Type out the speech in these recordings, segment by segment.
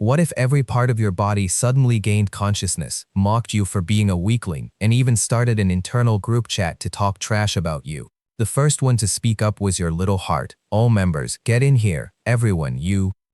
What if every part of your body suddenly gained consciousness, mocked you for being a weakling, and even started an internal group chat to talk trash about you? The first one to speak up was your little heart. All members, get in here. Everyone,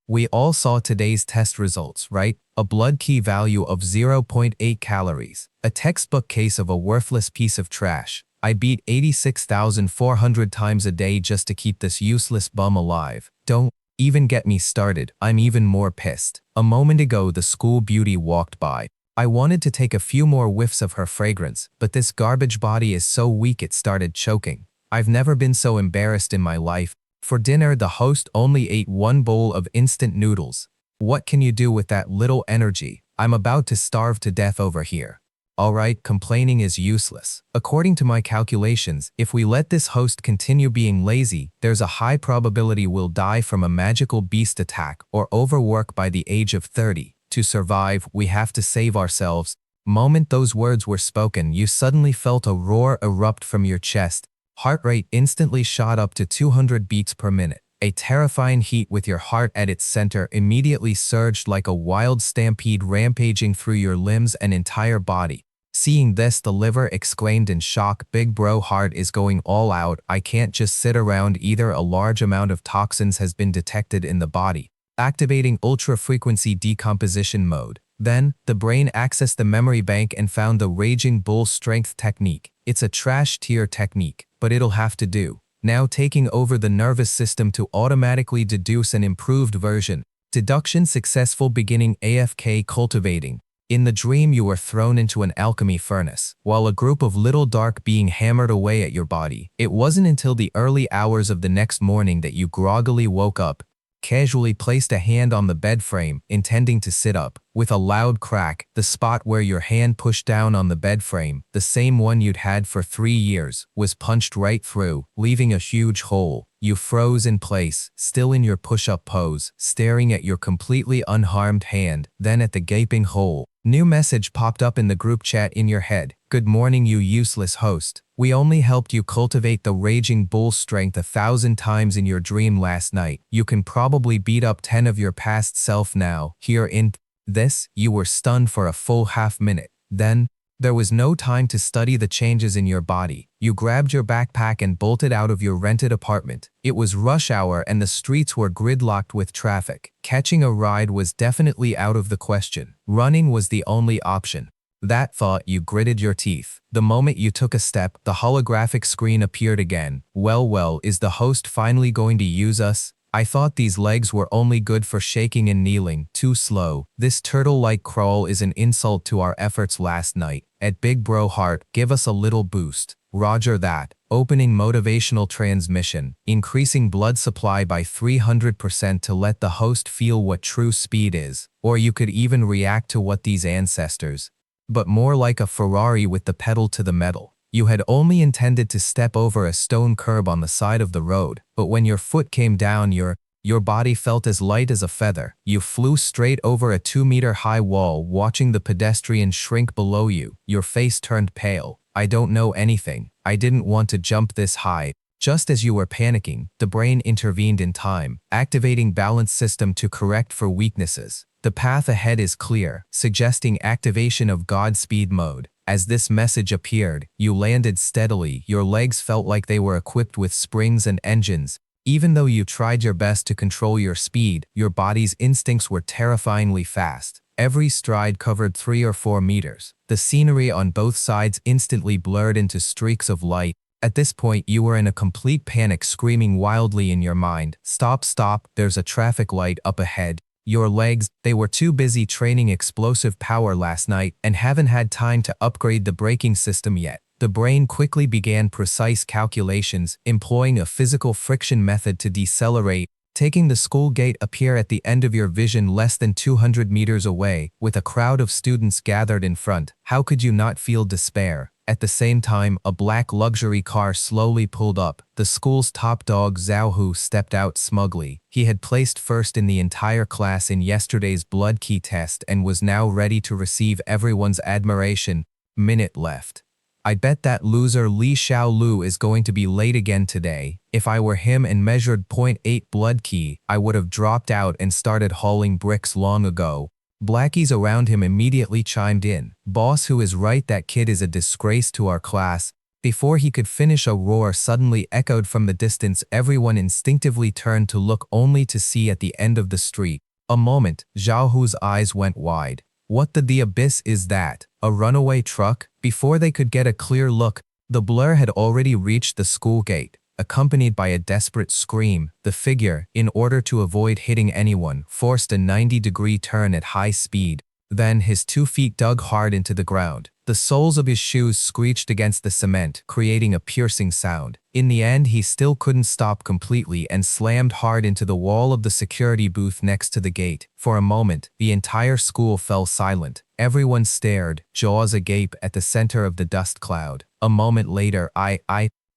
we all saw today's test results, right? A blood key value of 0.8 calories. A textbook case of a worthless piece of trash. I beat 86,400 times a day just to keep this useless bum alive. Don't even get me started. I'm even more pissed. A moment ago, the school beauty walked by. I wanted to take a few more whiffs of her fragrance, but this garbage body is so weak it started choking. I've never been so embarrassed in my life. For dinner, the host only ate one bowl of instant noodles. What can you do with that little energy? I'm about to starve to death over here. Alright, complaining is useless. According to my calculations, if we let this host continue being lazy, there's a high probability we'll die from a magical beast attack or overwork by the age of 30. To survive, we have to save ourselves. Moment those words were spoken, you suddenly felt a roar erupt from your chest. Heart rate instantly shot up to 200 beats per minute. A terrifying heat with your heart at its center immediately surged like a wild stampede rampaging through your limbs and entire body. Seeing this, the liver exclaimed in shock, "Big bro, heart is going all out. I can't just sit around either. A large amount of toxins has been detected in the body." Activating ultra-frequency decomposition mode. Then, the brain accessed the memory bank and found the Raging Bull Strength technique. It's a trash tier technique, but it'll have to do. Now taking over the nervous system to automatically deduce an improved version. Deduction successful, beginning AFK cultivating. In the dream, you were thrown into an alchemy furnace, while a group of little dark being hammered away at your body. It wasn't until the early hours of the next morning that you groggily woke up, casually placed a hand on the bed frame, intending to sit up. With a loud crack, the spot where your hand pushed down on the bed frame, the same one you'd had for 3 years, was punched right through, leaving a huge hole. You froze in place, still in your push-up pose, staring at your completely unharmed hand, then at the gaping hole. New message popped up in the group chat in your head. "Good morning, you useless host. We only helped you cultivate the Raging Bull strength 1,000 times in your dream last night. You can probably beat up 10 of your past self now. Here in this, you were stunned for a full half minute. Then, there was no time to study the changes in your body. You grabbed your backpack and bolted out of your rented apartment. It was rush hour and the streets were gridlocked with traffic. Catching a ride was definitely out of the question. Running was the only option. That thought, you gritted your teeth. The moment you took a step, the holographic screen appeared again. Well, is the host finally going to use us? I thought these legs were only good for shaking and kneeling. Too slow. This turtle-like crawl is an insult to our efforts last night. At Big Bro Heart, give us a little boost. Roger that. Opening motivational transmission. Increasing blood supply by 300% to let the host feel what true speed is. Or you could even react to what these ancestors. But more like a Ferrari with the pedal to the metal. You had only intended to step over a stone curb on the side of the road, but when your foot came down, your body felt as light as a feather. You flew straight over a 2-meter-high wall, watching the pedestrian shrink below you. Your face turned pale. "I don't know anything. I didn't want to jump this high." Just as you were panicking, the brain intervened in time, activating balance system to correct for weaknesses. The path ahead is clear, suggesting activation of Godspeed mode. As this message appeared, you landed steadily. Your legs felt like they were equipped with springs and engines. Even though you tried your best to control your speed, your body's instincts were terrifyingly fast. Every stride covered 3 or 4 meters. The scenery on both sides instantly blurred into streaks of light. At this point, you were in a complete panic, screaming wildly in your mind, "Stop, stop, there's a traffic light up ahead." Your legs, they were too busy training explosive power last night and haven't had time to upgrade the braking system yet. The brain quickly began precise calculations, employing a physical friction method to decelerate, taking the school gate appear at the end of your vision less than 200 meters away, with a crowd of students gathered in front. How could you not feel despair? At the same time, a black luxury car slowly pulled up. The school's top dog, Zhao, stepped out smugly. He had placed first in the entire class in yesterday's blood key test and was now ready to receive everyone's admiration. Minute left. I bet that loser Li Xiaolu is going to be late again today. If I were him and measured .8 blood key, I would have dropped out and started hauling bricks long ago. Blackies around him immediately chimed in. Boss, who is right, that kid is a disgrace to our class. Before he could finish, a roar suddenly echoed from the distance. Everyone instinctively turned to look, only to see at the end of the street. A moment, Zhao Hu's eyes went wide. What the abyss is that? A runaway truck? Before they could get a clear look, the blur had already reached the school gate. Accompanied by a desperate scream, the figure, in order to avoid hitting anyone, forced a 90-degree turn at high speed. Then his 2 feet dug hard into the ground. The soles of his shoes screeched against the cement, creating a piercing sound. In the end, he still couldn't stop completely and slammed hard into the wall of the security booth next to the gate. For a moment, the entire school fell silent. Everyone stared, jaws agape, at the center of the dust cloud. A moment later,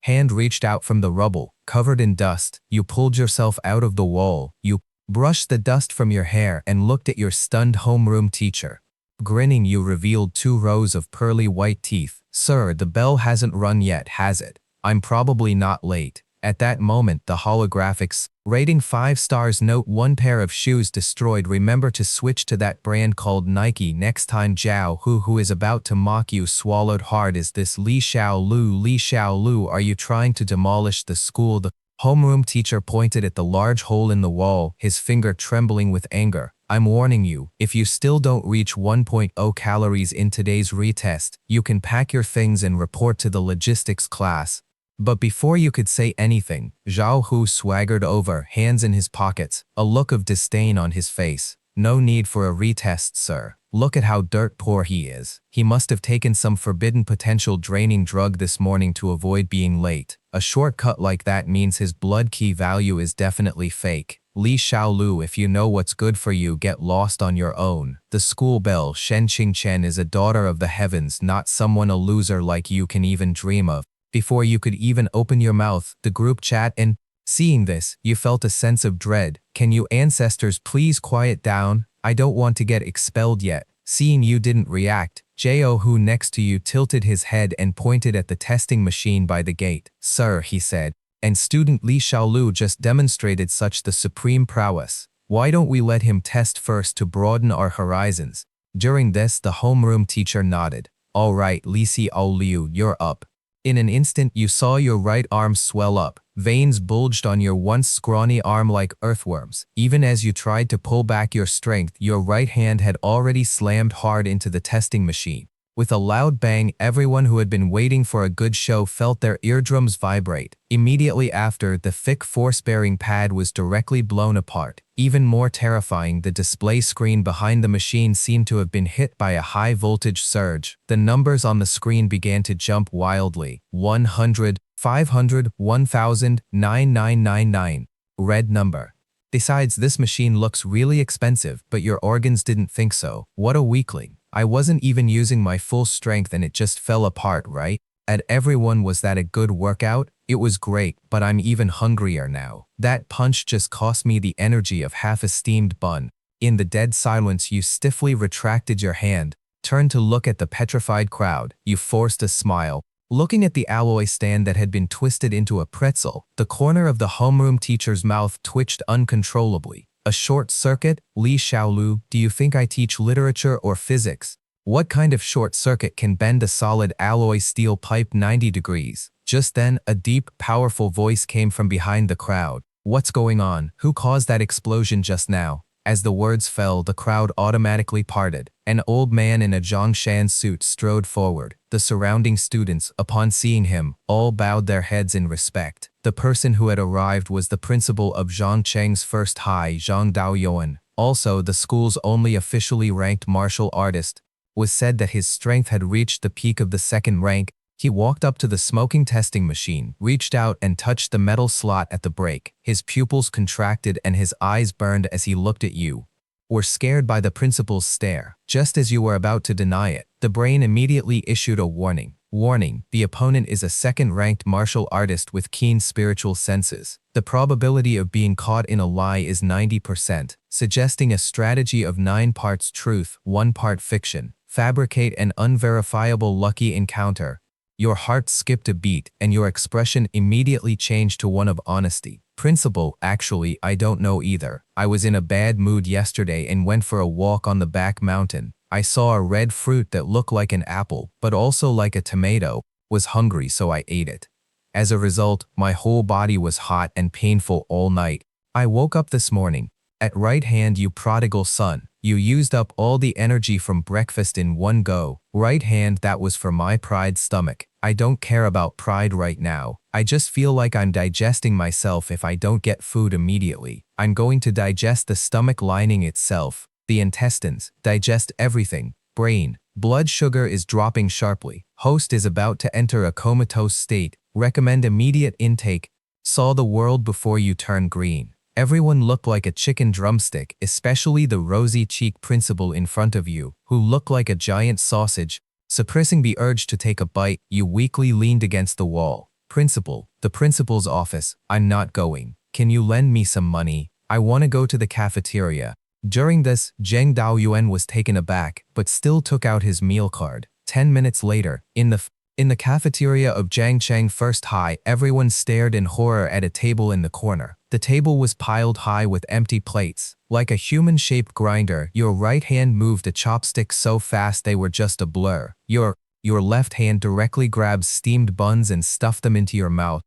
hand reached out from the rubble, covered in dust. You pulled yourself out of the wall. You brushed the dust from your hair and looked at your stunned homeroom teacher. Grinning, you revealed 2 rows of pearly white teeth. Sir, the bell hasn't rung yet, has it? I'm probably not late. At that moment, the holographics, rating 5 stars, note 1 pair of shoes destroyed. Remember to switch to that brand called Nike next time. Zhao Hu, who is about to mock you, swallowed hard. Is this Li Xiaolu? Li Xiaolu, are you trying to demolish the school? The homeroom teacher pointed at the large hole in the wall, his finger trembling with anger. I'm warning you, if you still don't reach 1.0 calories in today's retest, you can pack your things and report to the logistics class. But before you could say anything, Zhao Hu swaggered over, hands in his pockets, a look of disdain on his face. No need for a retest, sir. Look at how dirt poor he is. He must have taken some forbidden potential draining drug this morning to avoid being late. A shortcut like that means his blood key value is definitely fake. Li Xiaolu, if you know what's good for you, get lost on your own. The school belle, Shen Qingchen, is a daughter of the heavens, not someone a loser like you can even dream of. Before you could even open your mouth, the group chat, and seeing this, you felt a sense of dread. Can you ancestors please quiet down? I don't want to get expelled yet. Seeing you didn't react, Zhao Hu next to you tilted his head and pointed at the testing machine by the gate. Sir, he said, and student Li Xiaolu just demonstrated such the supreme prowess. Why don't we let him test first to broaden our horizons? During this, the homeroom teacher nodded. All right, Li Xiaolu, you're up. In an instant, you saw your right arm swell up. Veins bulged on your once scrawny arm like earthworms. Even as you tried to pull back your strength, your right hand had already slammed hard into the testing machine. With a loud bang, everyone who had been waiting for a good show felt their eardrums vibrate. Immediately after, the thick force-bearing pad was directly blown apart. Even more terrifying, the display screen behind the machine seemed to have been hit by a high-voltage surge. The numbers on the screen began to jump wildly. 100, 500, 1000, 9999. Red number. Besides, this machine looks really expensive, but your organs didn't think so. What a weakling. I wasn't even using my full strength and it just fell apart, right? At everyone, was that a good workout? It was great, but I'm even hungrier now. That punch just cost me the energy of half a steamed bun. In the dead silence, you stiffly retracted your hand, turned to look at the petrified crowd. You forced a smile. Looking at the alloy stand that had been twisted into a pretzel, the corner of the homeroom teacher's mouth twitched uncontrollably. A short circuit? Li Xiaolu, do you think I teach literature or physics? What kind of short circuit can bend a solid alloy steel pipe 90 degrees? Just then, a deep, powerful voice came from behind the crowd. What's going on? Who caused that explosion just now? As the words fell, the crowd automatically parted. An old man in a Zhongshan suit strode forward. The surrounding students, upon seeing him, all bowed their heads in respect. The person who had arrived was the principal of Zhongcheng's First High, Zhang Daoyuan. Also, the school's only officially ranked martial artist. Was said that his strength had reached the peak of the second rank. He walked up to the smoking testing machine, reached out and touched the metal slot at the break. His pupils contracted and his eyes burned as he looked at you. Were scared by the principal's stare. Just as you were about to deny it, the brain immediately issued a warning. Warning, the opponent is a second-ranked martial artist with keen spiritual senses. The probability of being caught in a lie is 90%, suggesting a strategy of 9 parts truth, 1 part fiction. Fabricate an unverifiable lucky encounter. Your heart skipped a beat and your expression immediately changed to one of honesty. Principal, actually, I don't know either. I was in a bad mood yesterday and went for a walk on the back mountain. I saw a red fruit that looked like an apple, but also like a tomato. Was hungry, so I ate it. As a result, my whole body was hot and painful all night. I woke up this morning. At right hand, you prodigal son. You used up all the energy from breakfast in one go. Right hand, that was for my pride stomach. I don't care about pride right now. I just feel like I'm digesting myself if I don't get food immediately. I'm going to digest the stomach lining itself, the intestines, digest everything. Brain. Blood sugar is dropping sharply. Host is about to enter a comatose state. Recommend immediate intake. Saw the world before you turn green. Everyone looked like a chicken drumstick, especially the rosy-cheeked principal in front of you, who looked like a giant sausage. Suppressing the urge to take a bite, you weakly leaned against the wall. Principal, the principal's office. I'm not going. Can you lend me some money? I want to go to the cafeteria. During this, Zheng Daoyuan was taken aback, but still took out his meal card. 10 minutes later, in the cafeteria of Jiangcheng First High, everyone stared in horror at a table in the corner. The table was piled high with empty plates. Like a human-shaped grinder, your right hand moved a chopstick so fast they were just a blur. Your left hand directly grabbed steamed buns and stuffed them into your mouth.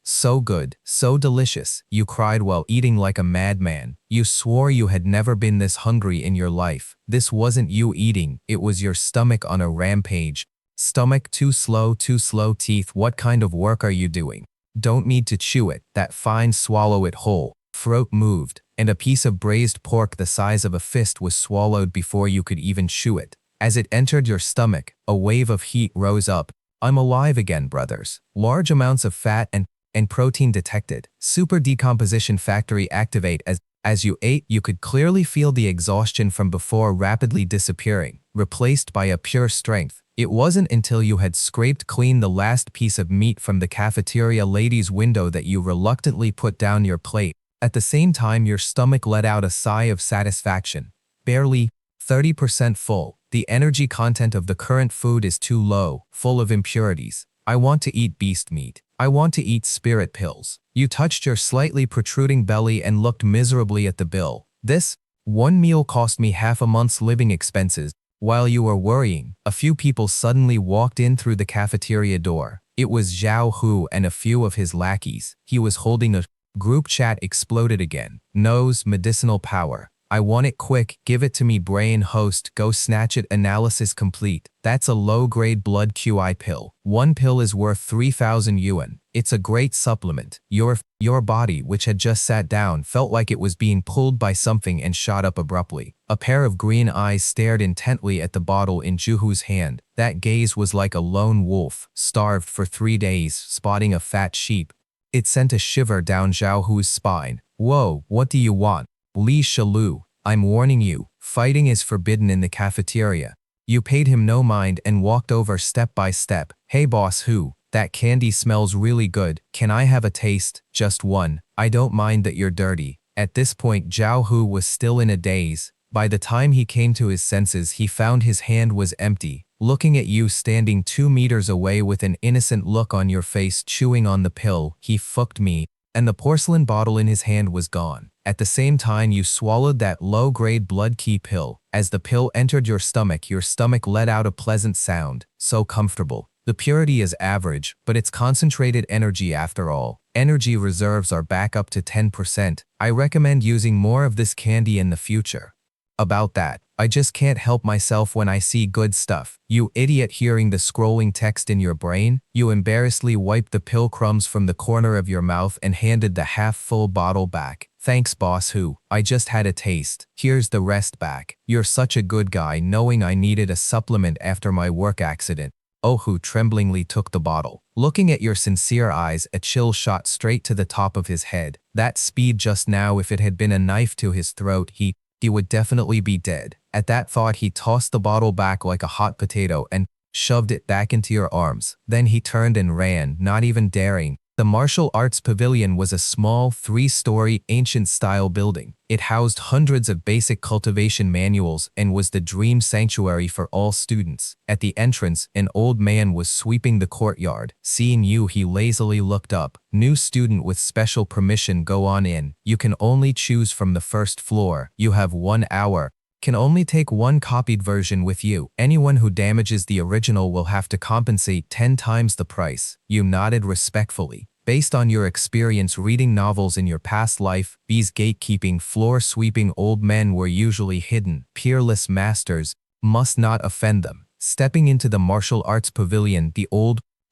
So good, so delicious. You cried while eating like a madman. You swore you had never been this hungry in your life. This wasn't you eating, it was your stomach on a rampage. Stomach too slow teeth. What kind of work are you doing? Don't need to chew it, that fine, swallow it whole. Throat moved, and a piece of braised pork the size of a fist was swallowed before you could even chew it. As it entered your stomach, a wave of heat rose up. I'm alive again, brothers. Large amounts of fat and protein detected. Super decomposition factory activate. As you ate, you could clearly feel the exhaustion from before rapidly disappearing, replaced by a pure strength. It wasn't until you had scraped clean the last piece of meat from the cafeteria lady's window that you reluctantly put down your plate. At the same time, your stomach let out a sigh of satisfaction. Barely 30% full. The energy content of the current food is too low, full of impurities. I want to eat beast meat. I want to eat spirit pills. You touched your slightly protruding belly and looked miserably at the bill. This one meal cost me half a month's living expenses. While you were worrying, a few people suddenly walked in through the cafeteria door. It was Zhao Hu and a few of his lackeys. He was holding a group chat. Exploded again. Nose, medicinal power. I want it quick, give it to me. Brain host, go snatch it. Analysis complete. That's a low-grade blood QI pill. One pill is worth 3,000 yuan. It's a great supplement. Your body, which had just sat down, felt like it was being pulled by something and shot up abruptly. A pair of green eyes stared intently at the bottle in Juhu's hand. That gaze was like a lone wolf, starved for 3 days, spotting a fat sheep. It sent a shiver down Zhao Hu's spine. Whoa, what do you want? Li Shalu, I'm warning you, fighting is forbidden in the cafeteria. You paid him no mind and walked over step by step. Hey boss Hu, that candy smells really good. Can I have a taste? Just one. I don't mind that you're dirty. At this point, Zhao Hu was still in a daze. By the time he came to his senses, he found his hand was empty. Looking at you standing 2 meters away with an innocent look on your face chewing on the pill, he fucked me, and the porcelain bottle in his hand was gone. At the same time, you swallowed that low-grade blood key pill. As the pill entered your stomach let out a pleasant sound. So comfortable. The purity is average, but it's concentrated energy after all. Energy reserves are back up to 10%. I recommend using more of this candy in the future. About that, I just can't help myself when I see good stuff. You idiot. Hearing the scrolling text in your brain, you embarrassedly wiped the pill crumbs from the corner of your mouth and handed the half-full bottle back. Thanks boss Hu, I just had a taste. Here's the rest back. You're such a good guy, knowing I needed a supplement after my work accident. Oh Hu tremblingly took the bottle. Looking at your sincere eyes, a chill shot straight to the top of his head. That speed just now, if it had been a knife to his throat, he would definitely be dead. At that thought, he tossed the bottle back like a hot potato and shoved it back into your arms. Then he turned and ran, not even daring The martial arts pavilion was a small, three-story, ancient-style building. It housed hundreds of basic cultivation manuals and was the dream sanctuary for all students. At the entrance, an old man was sweeping the courtyard. Seeing you, he lazily looked up. New student with special permission, go on in. You can only choose from the first floor. You have 1 hour. Can only take one copied version with you. Anyone who damages the original will have to compensate 10 times the price. You nodded respectfully. Based on your experience reading novels in your past life, these gatekeeping, floor-sweeping old men were usually hidden, peerless masters. Must not offend them. Stepping into the martial arts pavilion,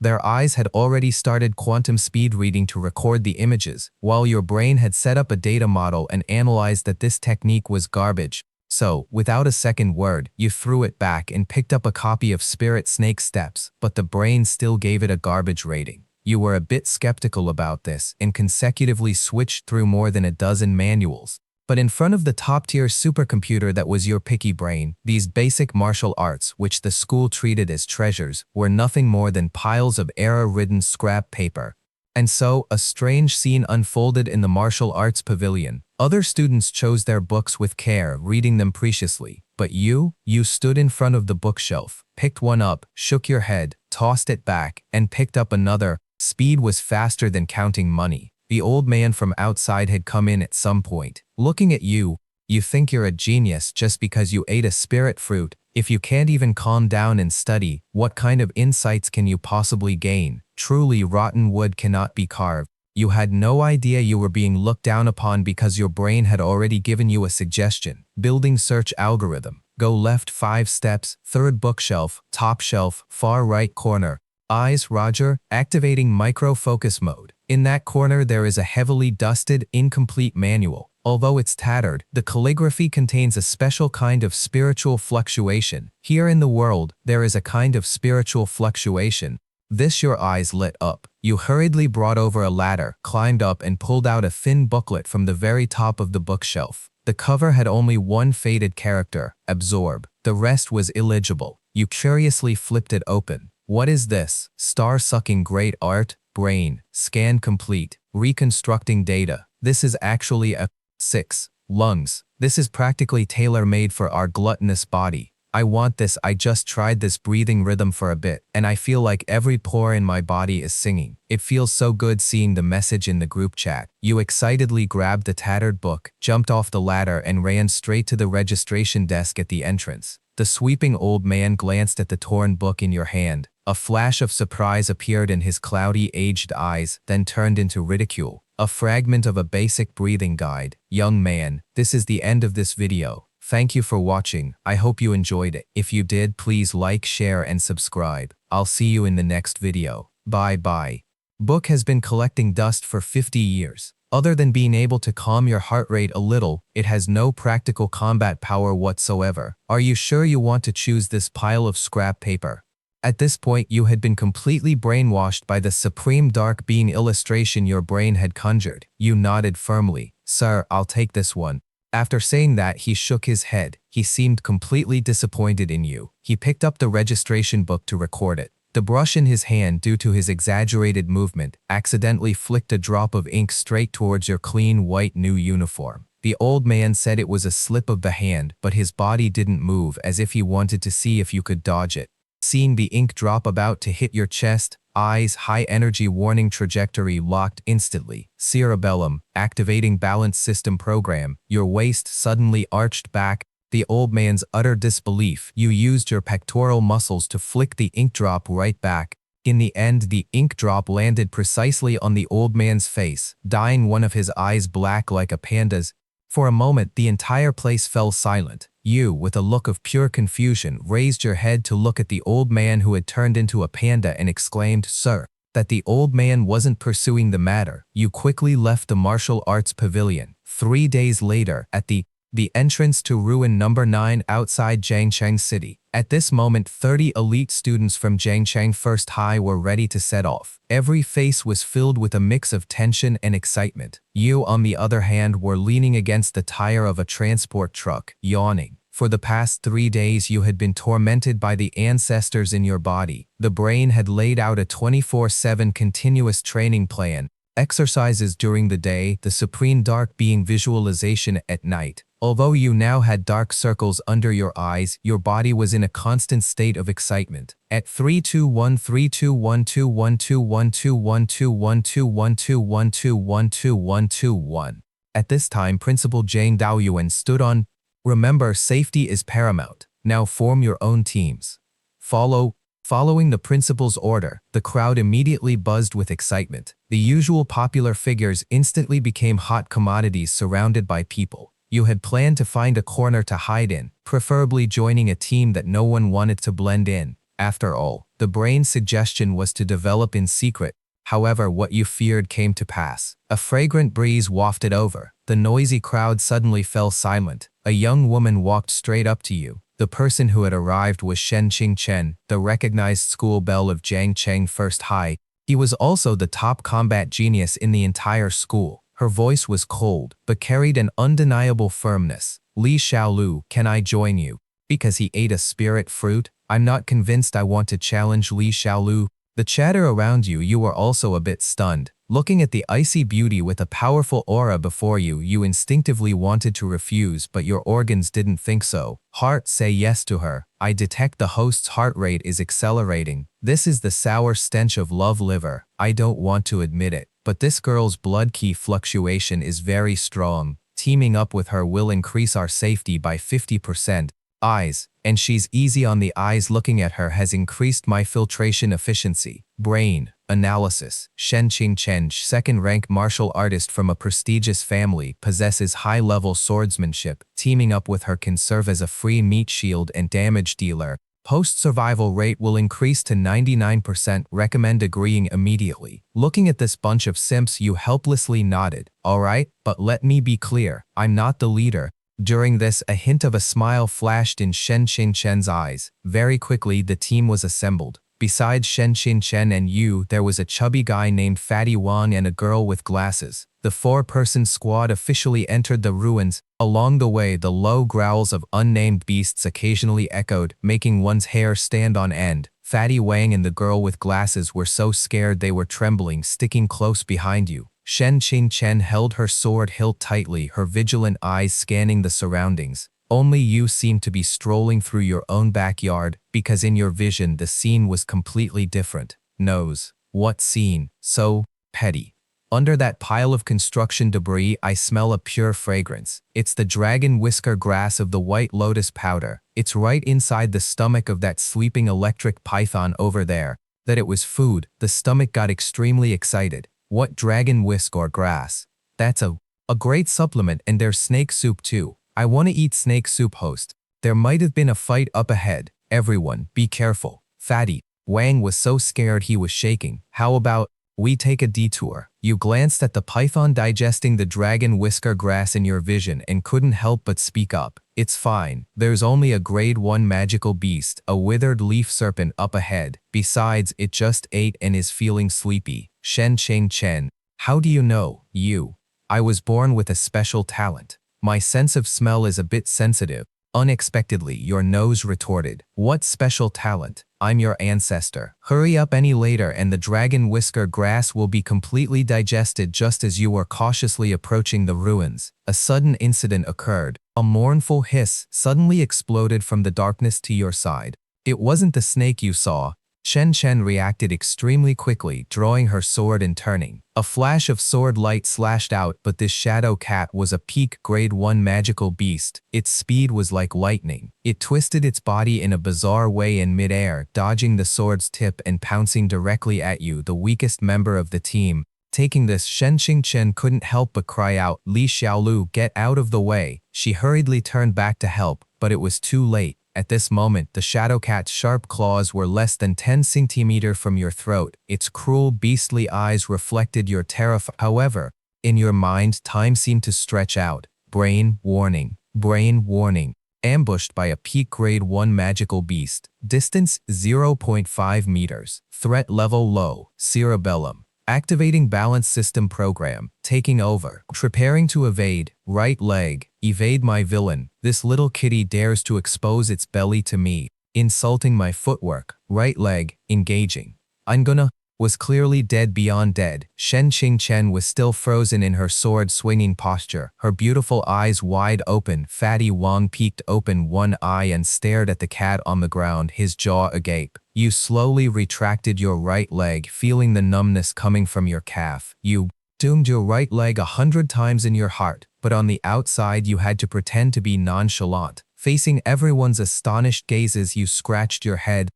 their eyes had already started quantum speed reading to record the images, while your brain had set up a data model and analyzed that this technique was garbage. So, without a second word, you threw it back and picked up a copy of Spirit Snake Steps, but the brain still gave it a garbage rating. You were a bit skeptical about this and consecutively switched through more than a dozen manuals. But in front of the top-tier supercomputer that was your picky brain, these basic martial arts, which the school treated as treasures, were nothing more than piles of error-ridden scrap paper. And so, a strange scene unfolded in the martial arts pavilion. Other students chose their books with care, reading them preciously. But you stood in front of the bookshelf, picked one up, shook your head, tossed it back, and picked up another. Speed was faster than counting money. The old man from outside had come in at some point. Looking at you, you think you're a genius just because you ate a spirit fruit. If you can't even calm down and study, what kind of insights can you possibly gain? Truly, rotten wood cannot be carved. You had no idea you were being looked down upon because your brain had already given you a suggestion. Building search algorithm. Go left 5 steps, third bookshelf, top shelf, far right corner. Eyes, Roger, activating micro-focus mode. In that corner there is a heavily dusted, incomplete manual. Although it's tattered, the calligraphy contains a special kind of spiritual fluctuation. Here in the world, there is a kind of spiritual fluctuation. This your eyes lit up. You hurriedly brought over a ladder, climbed up and pulled out a thin booklet from the very top of the bookshelf. The cover had only one faded character, absorb. The rest was illegible. You curiously flipped it open. What is this? Star-sucking great art? Brain. Scan complete. Reconstructing data. This is actually a 6. Lungs. This is practically tailor-made for our gluttonous body. I want this. I just tried this breathing rhythm for a bit, and I feel like every pore in my body is singing. It feels so good seeing the message in the group chat. You excitedly grabbed the tattered book, jumped off the ladder and ran straight to the registration desk at the entrance. The sweeping old man glanced at the torn book in your hand. A flash of surprise appeared in his cloudy, aged eyes, then turned into ridicule. A fragment of a basic breathing guide. Young man, this is the end of this video. Thank you for watching. I hope you enjoyed it. If you did, please like, share, and subscribe. I'll see you in the next video. Bye-bye. Book has been collecting dust for 50 years. Other than being able to calm your heart rate a little, it has no practical combat power whatsoever. Are you sure you want to choose this pile of scrap paper? At this point, you had been completely brainwashed by the supreme dark being illustration your brain had conjured. You nodded firmly. Sir, I'll take this one. After saying that, he shook his head. He seemed completely disappointed in you. He picked up the registration book to record it. The brush in his hand, due to his exaggerated movement, accidentally flicked a drop of ink straight towards your clean white new uniform. The old man said it was a slip of the hand, but his body didn't move, as if he wanted to see if you could dodge it. Seeing the ink drop about to hit your chest, eyes, high energy warning trajectory locked instantly. Cerebellum, activating balance system program. Your waist suddenly arched back. The old man's utter disbelief. You used your pectoral muscles to flick the ink drop right back. In the end, the ink drop landed precisely on the old man's face, dyeing one of his eyes black like a panda's. For a moment, the entire place fell silent. You, with a look of pure confusion, raised your head to look at the old man who had turned into a panda and exclaimed, "Sir." That the old man wasn't pursuing the matter. You quickly left the martial arts pavilion. 3 days later, at the entrance to Ruin Number 9 outside Jiangcheng City. At this moment, 30 elite students from Jiangcheng First High were ready to set off. Every face was filled with a mix of tension and excitement. You, on the other hand, were leaning against the tire of a transport truck, yawning. For the past 3 days you had been tormented by the ancestors in your body. The brain had laid out a 24/7 continuous training plan. Exercises during the day, the supreme dark being visualization at night. Although you now had dark circles under your eyes, your body was in a constant state of excitement. At 32132121212121212121212. At this time, Principal Jane Daoyuan stood on, "Remember, safety is paramount. Now form your own teams." Following the principal's order, the crowd immediately buzzed with excitement. The usual popular figures instantly became hot commodities surrounded by people. You had planned to find a corner to hide in, preferably joining a team that no one wanted to blend in. After all, the brain's suggestion was to develop in secret. However, what you feared came to pass. A fragrant breeze wafted over. The noisy crowd suddenly fell silent. A young woman walked straight up to you. The person who had arrived was Shen Qingchen, the recognized school belle of Jiangcheng First High. He was also the top combat genius in the entire school. Her voice was cold, but carried an undeniable firmness. "Li Xiaolu, can I join you?" "Because he ate a spirit fruit? I'm not convinced I want to challenge Li Xiaolu." The chatter around you, you were also a bit stunned. Looking at the icy beauty with a powerful aura before you, you instinctively wanted to refuse, but your organs didn't think so. Heart, say yes to her. I detect the host's heart rate is accelerating. This is the sour stench of love liver. I don't want to admit it, but this girl's blood key fluctuation is very strong. Teaming up with her will increase our safety by 50%. Eyes, and she's easy on the eyes. Looking at her has increased my filtration efficiency. Brain, analysis. Shen Qingchen, second-rank martial artist from a prestigious family, possesses high-level swordsmanship. Teaming up with her can serve as a free meat shield and damage dealer. Post-survival rate will increase to 99%. Recommend agreeing immediately. Looking at this bunch of simps, you helplessly nodded. Alright, but let me be clear. I'm not the leader. During this, a hint of a smile flashed in Shen Qingchen's eyes. Very quickly, the team was assembled. Besides Shen Qingchen and you, there was a chubby guy named Fatty Wang and a girl with glasses. The 4-person squad officially entered the ruins. Along the way, the low growls of unnamed beasts occasionally echoed, making one's hair stand on end. Fatty Wang and the girl with glasses were so scared they were trembling, sticking close behind you. Shen Qingchen held her sword hilt tightly, her vigilant eyes scanning the surroundings. Only you seemed to be strolling through your own backyard, because in your vision the scene was completely different. Nose. What scene? So petty. Under that pile of construction debris, I smell a pure fragrance. It's the dragon whisker grass of the white lotus powder. It's right inside the stomach of that sleeping electric python over there. That it was food, the stomach got extremely excited. What dragon whisk or grass? That's a great supplement, and there's snake soup too. I want to eat snake soup, host. There might have been a fight up ahead. Everyone, be careful. Fatty Wang was so scared he was shaking. How about we take a detour? You glanced at the python digesting the dragon whisker grass in your vision and couldn't help but speak up. It's fine. There's only a grade 1 magical beast, a withered leaf serpent up ahead. Besides, it just ate and is feeling sleepy. Shen Qingchen. How do you know? You. I was born with a special talent. My sense of smell is a bit sensitive. Unexpectedly, your nose retorted. What special talent? I'm your ancestor. Hurry up any later and the dragon whisker grass will be completely digested just as you were cautiously approaching the ruins. A sudden incident occurred. A mournful hiss suddenly exploded from the darkness to your side. It wasn't the snake you saw. Shen Chen reacted extremely quickly, drawing her sword and turning. A flash of sword light slashed out, but this shadow cat was a peak grade 1 magical beast. Its speed was like lightning. It twisted its body in a bizarre way in midair, dodging the sword's tip and pouncing directly at you, the weakest member of the team. Taking this, Shen Qingchen couldn't help but cry out, "Li Xiaolu, get out of the way." She hurriedly turned back to help, but it was too late. At this moment, the shadow cat's sharp claws were less than 10 centimeters from your throat. Its cruel, beastly eyes reflected your terror. However, in your mind, time seemed to stretch out. Brain warning. Brain warning. Ambushed by a peak grade 1 magical beast. Distance 0.5 meters. Threat level low. Cerebellum. Activating balance system program, taking over, preparing to evade, right leg, evade my villain. This little kitty dares to expose its belly to me, insulting my footwork, right leg, engaging. I'm gonna, was clearly dead beyond dead. Shen Qingchen was still frozen in her sword-swinging posture, her beautiful eyes wide open. Fatty Wang peeked open one eye and stared at the cat on the ground, his jaw agape. You slowly retracted your right leg, feeling the numbness coming from your calf. You doomed your right leg 100 times in your heart, but on the outside you had to pretend to be nonchalant. Facing everyone's astonished gazes, you scratched your head.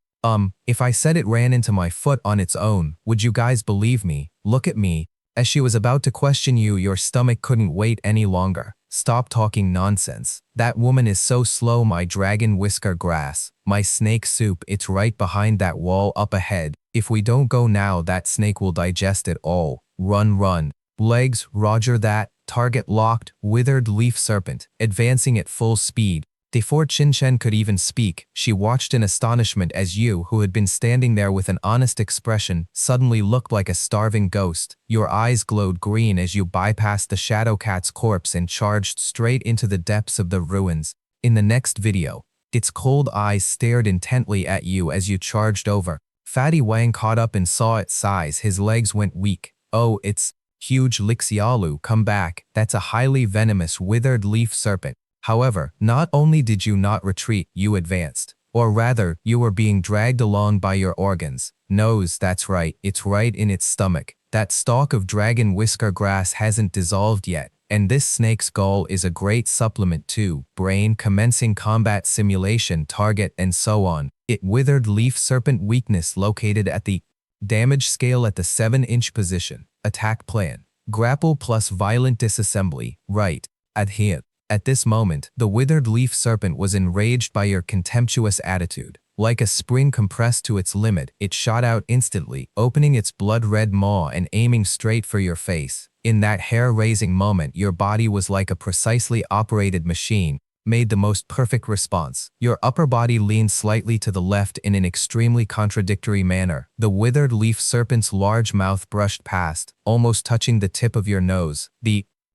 If I said it ran into my foot on its own, would you guys believe me? Look at me. As she was about to question you, your stomach couldn't wait any longer. Stop talking nonsense. That woman is so slow, my dragon whisker grass. My snake soup, it's right behind that wall up ahead. If we don't go now, that snake will digest it all. Run, run. Legs, roger that. Target locked. Withered leaf serpent, advancing at full speed. Before Qingchen could even speak, she watched in astonishment as you, who had been standing there with an honest expression, suddenly looked like a starving ghost. Your eyes glowed green as you bypassed the Shadow Cat's corpse and charged straight into the depths of the ruins. In the next video, its cold eyes stared intently at you as you charged over. Fatty Wang caught up and saw its size. His legs went weak. Oh, it's huge. Lixialu, come back. That's a highly venomous withered leaf serpent. However, not only did you not retreat, you advanced. Or rather, you were being dragged along by your organs. Nose, that's right, it's right in its stomach. That stalk of dragon whisker grass hasn't dissolved yet, and this snake's gall is a great supplement too. Brain, commencing combat simulation, target, and so on. It withered leaf serpent weakness located at the damage scale at the 7-inch position. Attack plan. Grapple plus violent disassembly. Right. Adhere. At this moment, the withered leaf serpent was enraged by your contemptuous attitude. Like a spring compressed to its limit, it shot out instantly, opening its blood-red maw and aiming straight for your face. In that hair-raising moment, your body was like a precisely operated machine, made the most perfect response. Your upper body leaned slightly to the left in an extremely contradictory manner. The withered leaf serpent's large mouth brushed past, almost touching the tip of your nose.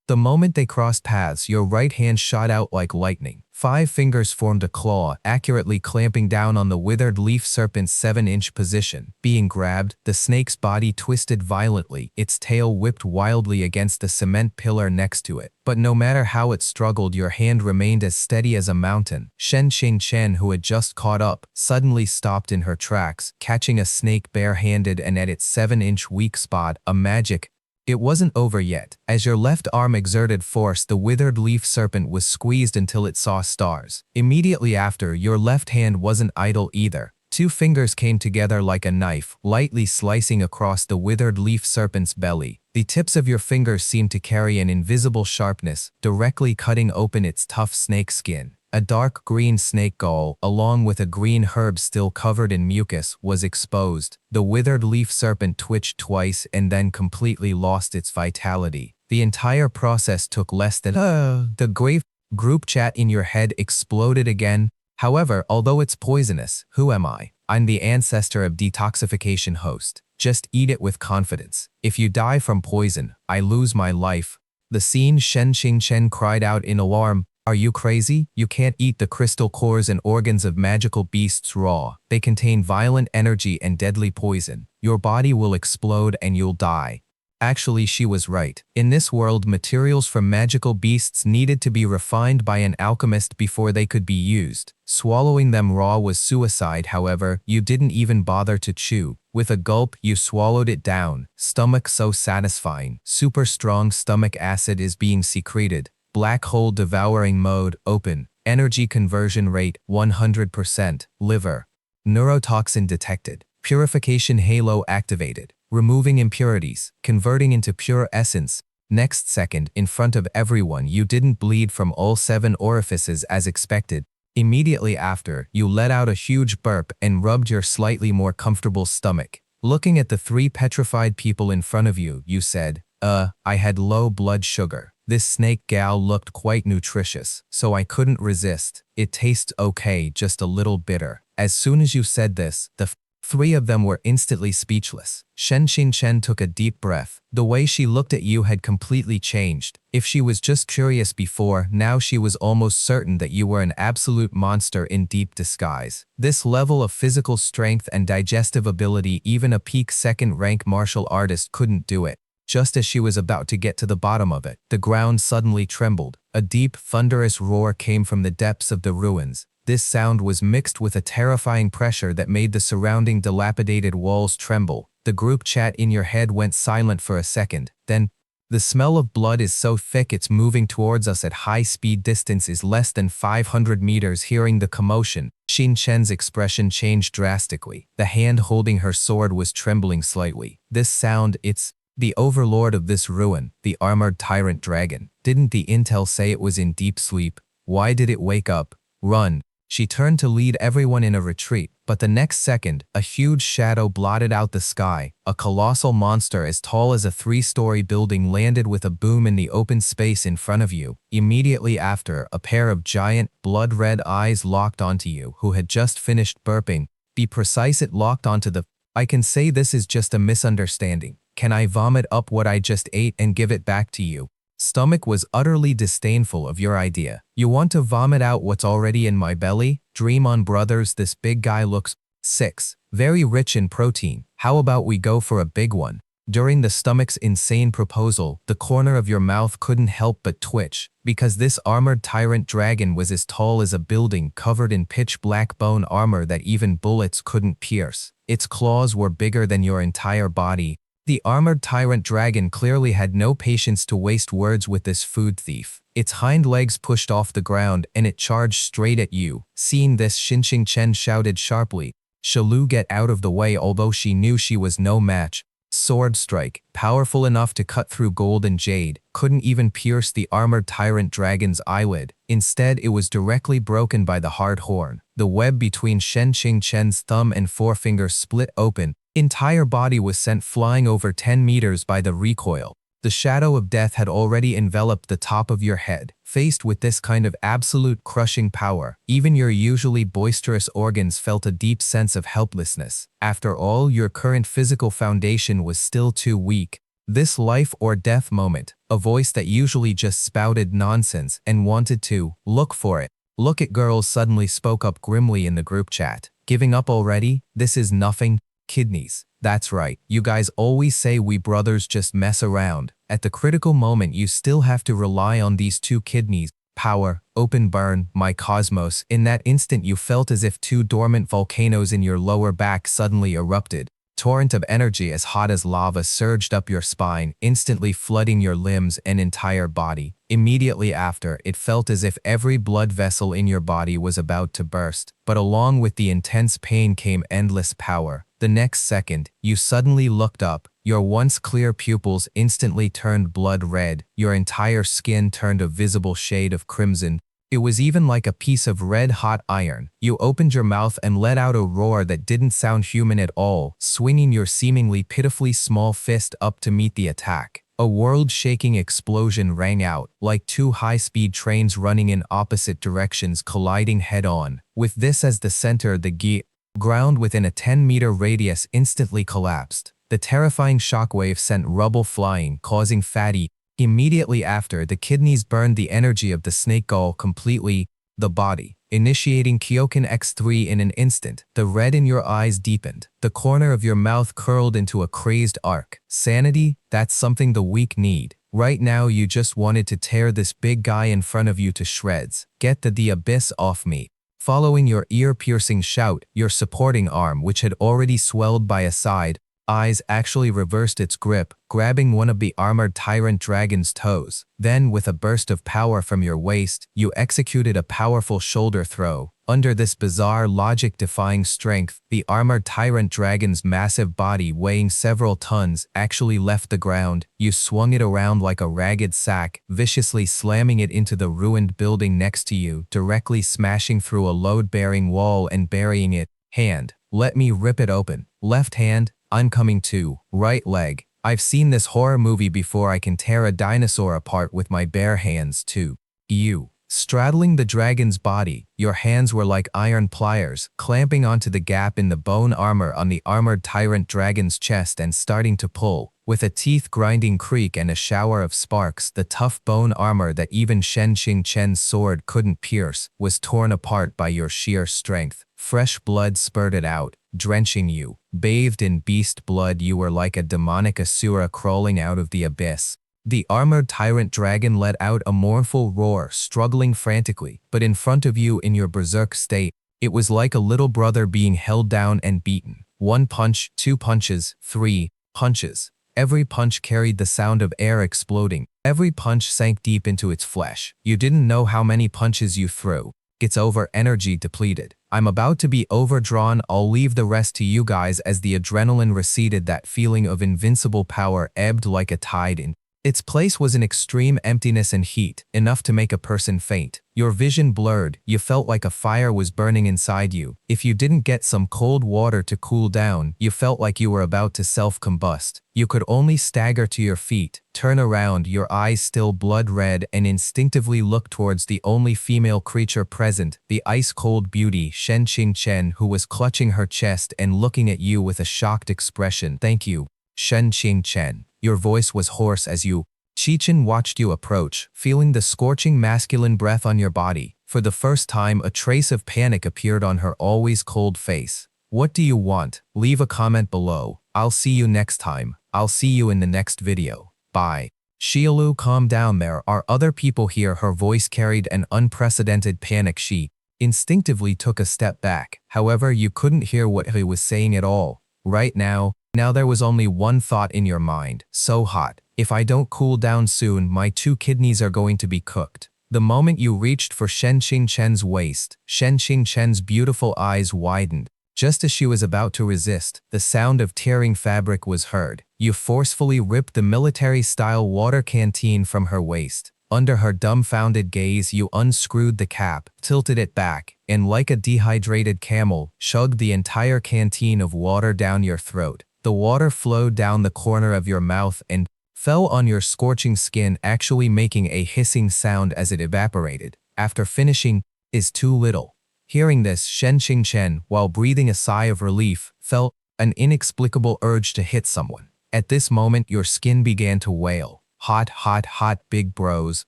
The moment they crossed paths, your right hand shot out like lightning. 5 fingers formed a claw, accurately clamping down on the withered leaf serpent's 7-inch position. Being grabbed, the snake's body twisted violently, its tail whipped wildly against the cement pillar next to it. But no matter how it struggled, your hand remained as steady as a mountain. Shen Qingchen, who had just caught up, suddenly stopped in her tracks, catching a snake bare-handed and at its 7-inch weak spot, a magic. It wasn't over yet. As your left arm exerted force, the withered leaf serpent was squeezed until it saw stars. Immediately after, your left hand wasn't idle either. 2 fingers came together like a knife, lightly slicing across the withered leaf serpent's belly. The tips of your fingers seemed to carry an invisible sharpness, directly cutting open its tough snake skin. A dark green snake gall, along with a green herb still covered in mucus, was exposed. The withered leaf serpent twitched twice and then completely lost its vitality. The entire process took less than the grave group chat in your head exploded again. However, although it's poisonous, who am I? I'm the ancestor of detoxification host. Just eat it with confidence. If you die from poison, I lose my life. The scene. Shen Qingchen cried out in alarm. Are you crazy? You can't eat the crystal cores and organs of magical beasts raw. They contain violent energy and deadly poison. Your body will explode and you'll die. Actually, she was right. In this world, materials from magical beasts needed to be refined by an alchemist before they could be used. Swallowing them raw was suicide. However, you didn't even bother to chew. With a gulp, you swallowed it down. Stomach so satisfying. Super strong stomach acid is being secreted. Black hole devouring mode, open. Energy conversion rate, 100%. Liver. Neurotoxin detected. Purification halo activated. Removing impurities. Converting into pure essence. Next second, in front of everyone, you didn't bleed from all 7 orifices as expected. Immediately after, you let out a huge burp and rubbed your slightly more comfortable stomach. Looking at the 3 petrified people in front of you, you said, I had low blood sugar. This snake gal looked quite nutritious, so I couldn't resist. It tastes okay, just a little bitter. As soon as you said this, the Three of them were instantly speechless. Shen Xingchen took a deep breath. The way she looked at you had completely changed. If she was just curious before, now she was almost certain that you were an absolute monster in deep disguise. This level of physical strength and digestive ability, even a peak second-rank martial artist couldn't do it. Just as she was about to get to the bottom of it, the ground suddenly trembled. A deep, thunderous roar came from the depths of the ruins. This sound was mixed with a terrifying pressure that made the surrounding dilapidated walls tremble. The group chat in your head went silent for a second. Then, the smell of blood is so thick it's moving towards us at high speed. Distance is less than 500 meters. Hearing the commotion, Xin Chen's expression changed drastically. The hand holding her sword was trembling slightly. This sound, it's the overlord of this ruin, the armored tyrant dragon. Didn't the intel say it was in deep sleep? Why did it wake up? Run. She turned to lead everyone in a retreat, but the next second, a huge shadow blotted out the sky. A colossal monster as tall as a 3-story building landed with a boom in the open space in front of you. Immediately after, a pair of giant, blood-red eyes locked onto you, who had just finished burping. Be precise, it locked onto the... I can say this is just a misunderstanding. Can I vomit up what I just ate and give it back to you? Stomach was utterly disdainful of your idea. You want to vomit out what's already in my belly? Dream on, brothers. This big guy looks 6. Very rich in protein. How about we go for a big one? During the stomach's insane proposal, the corner of your mouth couldn't help but twitch, because this armored tyrant dragon was as tall as a building covered in pitch black bone armor that even bullets couldn't pierce. Its claws were bigger than your entire body. The armored tyrant dragon clearly had no patience to waste words with this food thief. Its hind legs pushed off the ground and it charged straight at you. Seeing this, Xinxing Chen shouted sharply, "Shalu, get out of the way!" Although she knew she was no match. Sword strike, powerful enough to cut through gold and jade, couldn't even pierce the armored tyrant dragon's eyelid. Instead, it was directly broken by the hard horn. The web between Xinxing Chen's thumb and forefinger split open. Entire body was sent flying over 10 meters by the recoil. The shadow of death had already enveloped the top of your head. Faced with this kind of absolute crushing power, even your usually boisterous organs felt a deep sense of helplessness. After all, your current physical foundation was still too weak. This life or death moment, a voice that usually just spouted nonsense and wanted to look for it. Look at girls suddenly spoke up grimly in the group chat. Giving up already? This is nothing. Kidneys. That's right, you guys always say we brothers just mess around. At the critical moment you still have to rely on these 2 kidneys. Power, open burn, my cosmos. In that instant you felt as if 2 dormant volcanoes in your lower back suddenly erupted. Torrent of energy as hot as lava surged up your spine, instantly flooding your limbs and entire body. Immediately after, it felt as if every blood vessel in your body was about to burst. But along with the intense pain came endless power. The next second, you suddenly looked up. Your once clear pupils instantly turned blood red. Your entire skin turned a visible shade of crimson. It was even like a piece of red-hot iron. You opened your mouth and let out a roar that didn't sound human at all, swinging your seemingly pitifully small fist up to meet the attack. A world-shaking explosion rang out, like 2 high-speed trains running in opposite directions colliding head-on. With this as the center, the ground within a 10-meter radius instantly collapsed. The terrifying shockwave sent rubble flying, causing fatty. Immediately after, the kidneys burned the energy of the snake gall completely. The body, initiating Kyokan X3 in an instant. The red in your eyes deepened. The corner of your mouth curled into a crazed arc. Sanity? That's something the weak need. Right now you just wanted to tear this big guy in front of you to shreds. Get the abyss off me. Following your ear-piercing shout, your supporting arm, which had already swelled by a side, eyes actually reversed its grip, grabbing one of the armored tyrant dragon's toes. Then, with a burst of power from your waist, you executed a powerful shoulder throw. Under this bizarre logic-defying strength, the armored tyrant dragon's massive body, weighing several tons, actually left the ground. You swung it around like a ragged sack, viciously slamming it into the ruined building next to you, directly smashing through a load-bearing wall and burying it. Hand. Let me rip it open. Left hand. I'm coming too. Right leg. I've seen this horror movie before. I can tear a dinosaur apart with my bare hands too. You. Straddling the dragon's body, your hands were like iron pliers, clamping onto the gap in the bone armor on the armored tyrant dragon's chest and starting to pull. With a teeth-grinding creak and a shower of sparks, the tough bone armor that even Shen Qingchen's sword couldn't pierce was torn apart by your sheer strength. Fresh blood spurted out, drenching you. Bathed in beast blood, you were like a demonic asura crawling out of the abyss. The armored tyrant dragon let out a mournful roar, struggling frantically, but in front of you in your berserk state, it was like a little brother being held down and beaten. 1 punch, 2 punches, 3 punches. Every punch carried the sound of air exploding. Every punch sank deep into its flesh. You didn't know how many punches you threw. It's over, energy depleted. I'm about to be overdrawn. I'll leave the rest to you guys. As the adrenaline receded, that feeling of invincible power ebbed like a tide in its place was an extreme emptiness and heat, enough to make a person faint. Your vision blurred, you felt like a fire was burning inside you. If you didn't get some cold water to cool down, you felt like you were about to self-combust. You could only stagger to your feet, turn around, your eyes still blood red, and instinctively look towards the only female creature present, the ice-cold beauty Shen Qingchen, who was clutching her chest and looking at you with a shocked expression. Thank you, Shen Qingchen. Your voice was hoarse as you. Qingchen watched you approach, feeling the scorching masculine breath on your body. For the first time, a trace of panic appeared on her always cold face. What do you want? Leave a comment below. I'll see you next time. I'll see you in the next video. Bye. Xiaolu, calm down, there are other people here. Her voice carried an unprecedented panic. She instinctively took a step back. However, you couldn't hear what he was saying at all. Right now there was only one thought in your mind. So hot. If I don't cool down soon, my 2 kidneys are going to be cooked. The moment you reached for Shen Qingchen's waist, Shen Qingchen's beautiful eyes widened. Just as she was about to resist, the sound of tearing fabric was heard. You forcefully ripped the military-style water canteen from her waist. Under her dumbfounded gaze, you unscrewed the cap, tilted it back, and like a dehydrated camel, chugged the entire canteen of water down your throat. The water flowed down the corner of your mouth and fell on your scorching skin, actually making a hissing sound as it evaporated. After finishing, is too little. Hearing this, Shen Qingchen, while breathing a sigh of relief, felt an inexplicable urge to hit someone. At this moment, your skin began to wail. Hot, hot, hot, big bros,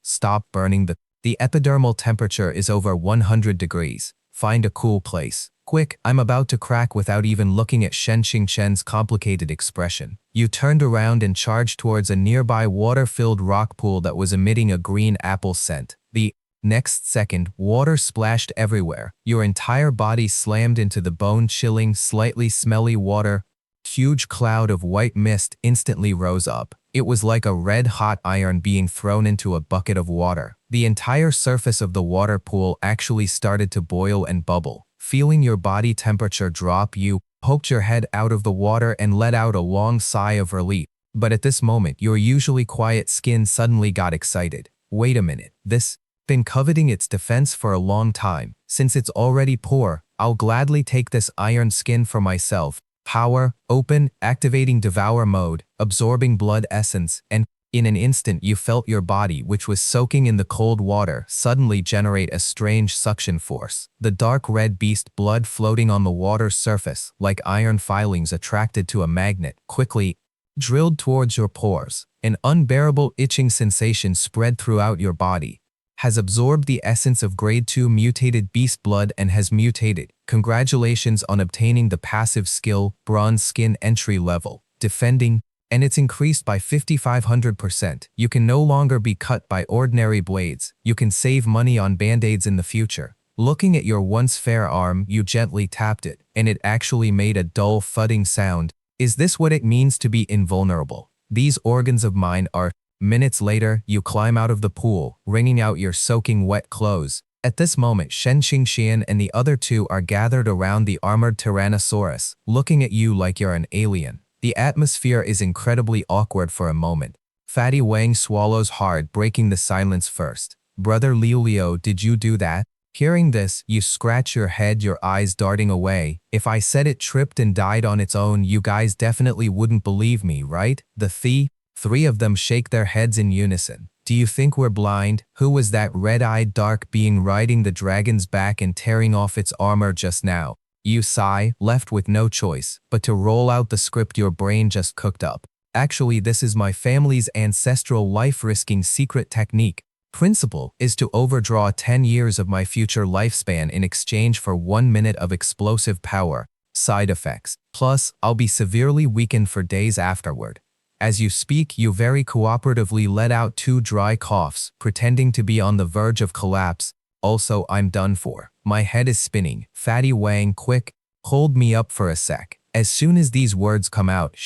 stop burning. The epidermal temperature is over 100 degrees. Find a cool place. Quick, I'm about to crack. Without even looking at Shen Qingchen's complicated expression, you turned around and charged towards a nearby water-filled rock pool that was emitting a green apple scent. The next second, water splashed everywhere. Your entire body slammed into the bone-chilling, slightly smelly water. Huge cloud of white mist instantly rose up. It was like a red-hot iron being thrown into a bucket of water. The entire surface of the water pool actually started to boil and bubble. Feeling your body temperature drop, you poked your head out of the water and let out a long sigh of relief. But at this moment, your usually quiet skin suddenly got excited. Wait a minute, this been coveting its defense for a long time. Since it's already poor, I'll gladly take this iron skin for myself. Power, open, activating devour mode, absorbing blood essence, and in an instant you felt your body, which was soaking in the cold water, suddenly generate a strange suction force. The dark red beast blood floating on the water's surface, like iron filings attracted to a magnet, quickly drilled towards your pores. An unbearable itching sensation spread throughout your body. Has absorbed the essence of grade 2 mutated beast blood and has mutated. Congratulations on obtaining the passive skill, Bronze Skin entry level, defending, and it's increased by 5500%. You can no longer be cut by ordinary blades. You can save money on band-aids in the future. Looking at your once fair arm, you gently tapped it, and it actually made a dull thudding sound. Is this what it means to be invulnerable? These organs of mine are. Minutes later, you climb out of the pool, wringing out your soaking wet clothes. At this moment, Shen Qingchen and the other 2 are gathered around the armored Tyrannosaurus, looking at you like you're an alien. The atmosphere is incredibly awkward for a moment. Fatty Wang swallows hard, breaking the silence first. Brother Liu, did you do that? Hearing this, you scratch your head, your eyes darting away. If I said it tripped and died on its own, you guys definitely wouldn't believe me, right? The 3 of them shake their heads in unison. Do you think we're blind? Who was that red-eyed dark being riding the dragon's back and tearing off its armor just now? You sigh, left with no choice but to roll out the script your brain just cooked up. Actually, this is my family's ancestral life-risking secret technique. Principle is to overdraw 10 years of my future lifespan in exchange for 1 minute of explosive power. Side effects. Plus, I'll be severely weakened for days afterward. As you speak, you very cooperatively let out 2 dry coughs, pretending to be on the verge of collapse. Also, I'm done for. My head is spinning. Fatty Wang, quick, hold me up for a sec. As soon as these words come out,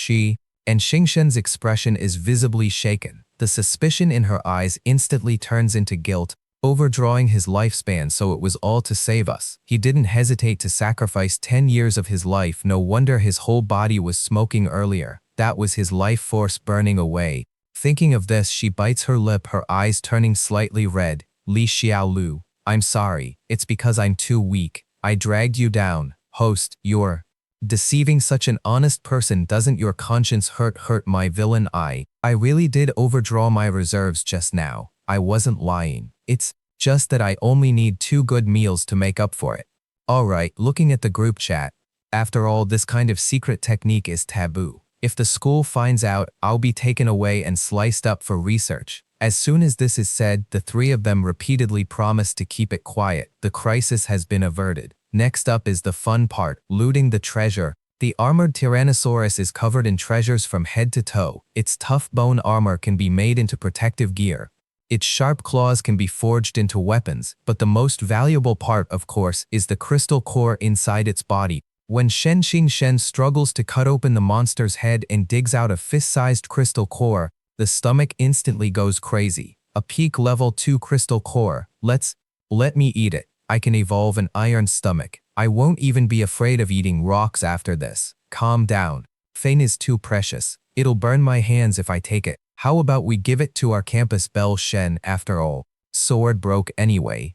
and Xingshen's expression is visibly shaken. The suspicion in her eyes instantly turns into guilt, overdrawing his lifespan so it was all to save us. He didn't hesitate to sacrifice 10 years of his life. No wonder his whole body was smoking earlier. That was his life force burning away. Thinking of this, she bites her lip, her eyes turning slightly red. Li Xiaolu, I'm sorry. It's because I'm too weak. I dragged you down. Host, you're deceiving such an honest person. Doesn't your conscience hurt my villain? I really did overdraw my reserves just now. I wasn't lying. It's just that I only need 2 good meals to make up for it. Alright, looking at the group chat. After all, this kind of secret technique is taboo. If the school finds out, I'll be taken away and sliced up for research. As soon as this is said, the 3 of them repeatedly promise to keep it quiet. The crisis has been averted. Next up is the fun part, looting the treasure. The armored Tyrannosaurus is covered in treasures from head to toe. Its tough bone armor can be made into protective gear. Its sharp claws can be forged into weapons, but the most valuable part, of course, is the crystal core inside its body. When Shen Xingshen struggles to cut open the monster's head and digs out a fist-sized crystal core, the stomach instantly goes crazy. A peak level 2 crystal core. Let me eat it. I can evolve an iron stomach. I won't even be afraid of eating rocks after this. Calm down. Fane is too precious. It'll burn my hands if I take it. How about we give it to our campus belle Shen after all? Sword broke anyway.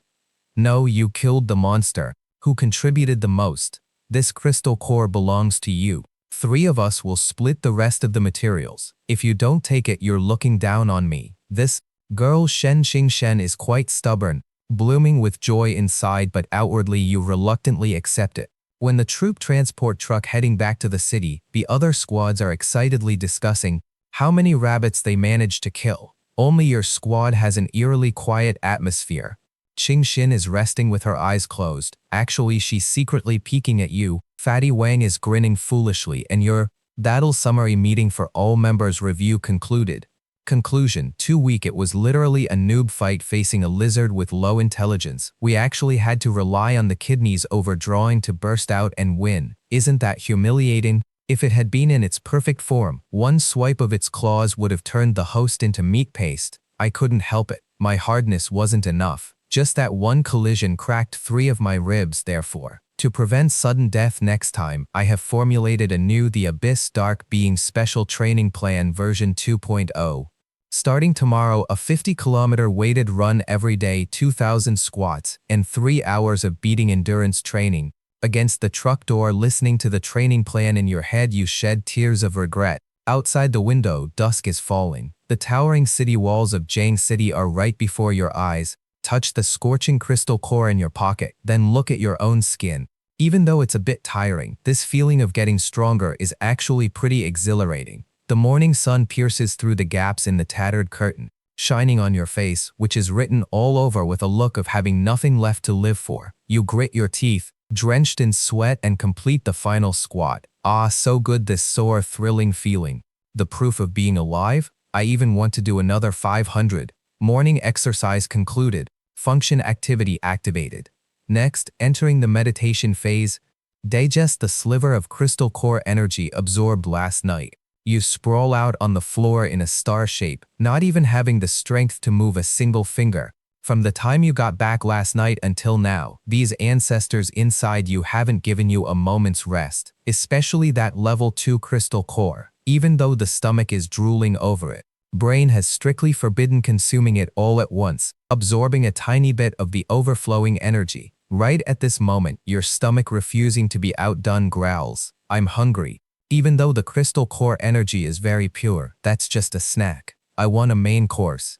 No, you killed the monster. Who contributed the most? This crystal core belongs to you. 3 of us will split the rest of the materials. If you don't take it, you're looking down on me. This girl Shen Xingshen is quite stubborn, blooming with joy inside, but outwardly you reluctantly accept it. When the troop transport truck heading back to the city, the other squads are excitedly discussing how many rabbits they managed to kill. Only your squad has an eerily quiet atmosphere. Qingshin is resting with her eyes closed. Actually, she's secretly peeking at you. Fatty Wang is grinning foolishly, and your battle summary meeting for all members review concluded. Conclusion: too weak. It was literally a noob fight facing a lizard with low intelligence. We actually had to rely on the kidneys overdrawing to burst out and win. Isn't that humiliating? If it had been in its perfect form, one swipe of its claws would have turned the host into meat paste. I couldn't help it. My hardness wasn't enough. Just that one collision cracked 3 of my ribs. Therefore, to prevent sudden death next time, I have formulated a new The Abyss Dark Being Special Training Plan version 2.0. Starting tomorrow, a 50-kilometer weighted run every day, 2,000 squats, and 3 hours of beating endurance training. Against the truck door, listening to the training plan in your head, you shed tears of regret. Outside the window, dusk is falling. The towering city walls of Jiang City are right before your eyes. Touch the scorching crystal core in your pocket, then look at your own skin. Even though it's a bit tiring, this feeling of getting stronger is actually pretty exhilarating. The morning sun pierces through the gaps in the tattered curtain, shining on your face, which is written all over with a look of having nothing left to live for. You grit your teeth, drenched in sweat, and complete the final squat. Ah, so good, this sore, thrilling feeling. The proof of being alive? I even want to do another 500. Morning exercise concluded. Function activity activated. Next, entering the meditation phase. Digest the sliver of crystal core energy absorbed last night. You sprawl out on the floor in a star shape, not even having the strength to move a single finger. From the time you got back last night until now, these ancestors inside you haven't given you a moment's rest, especially that level 2 crystal core, even though the stomach is drooling over it. Brain has strictly forbidden consuming it all at once, absorbing a tiny bit of the overflowing energy. Right at this moment, your stomach, refusing to be outdone, growls, "I'm hungry." Even though the crystal core energy is very pure, that's just a snack. I want a main course.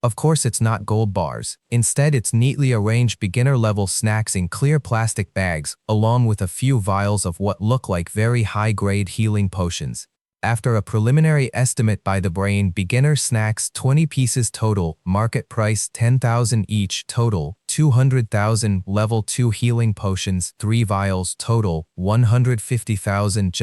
Of course it's not gold bars. Instead it's neatly arranged beginner-level snacks in clear plastic bags, along with a few vials of what look like very high-grade healing potions. After a preliminary estimate by the brain, beginner snacks 20 pieces total, market price 10,000 each total, 200,000, level 2 healing potions 3 vials total, 150,000.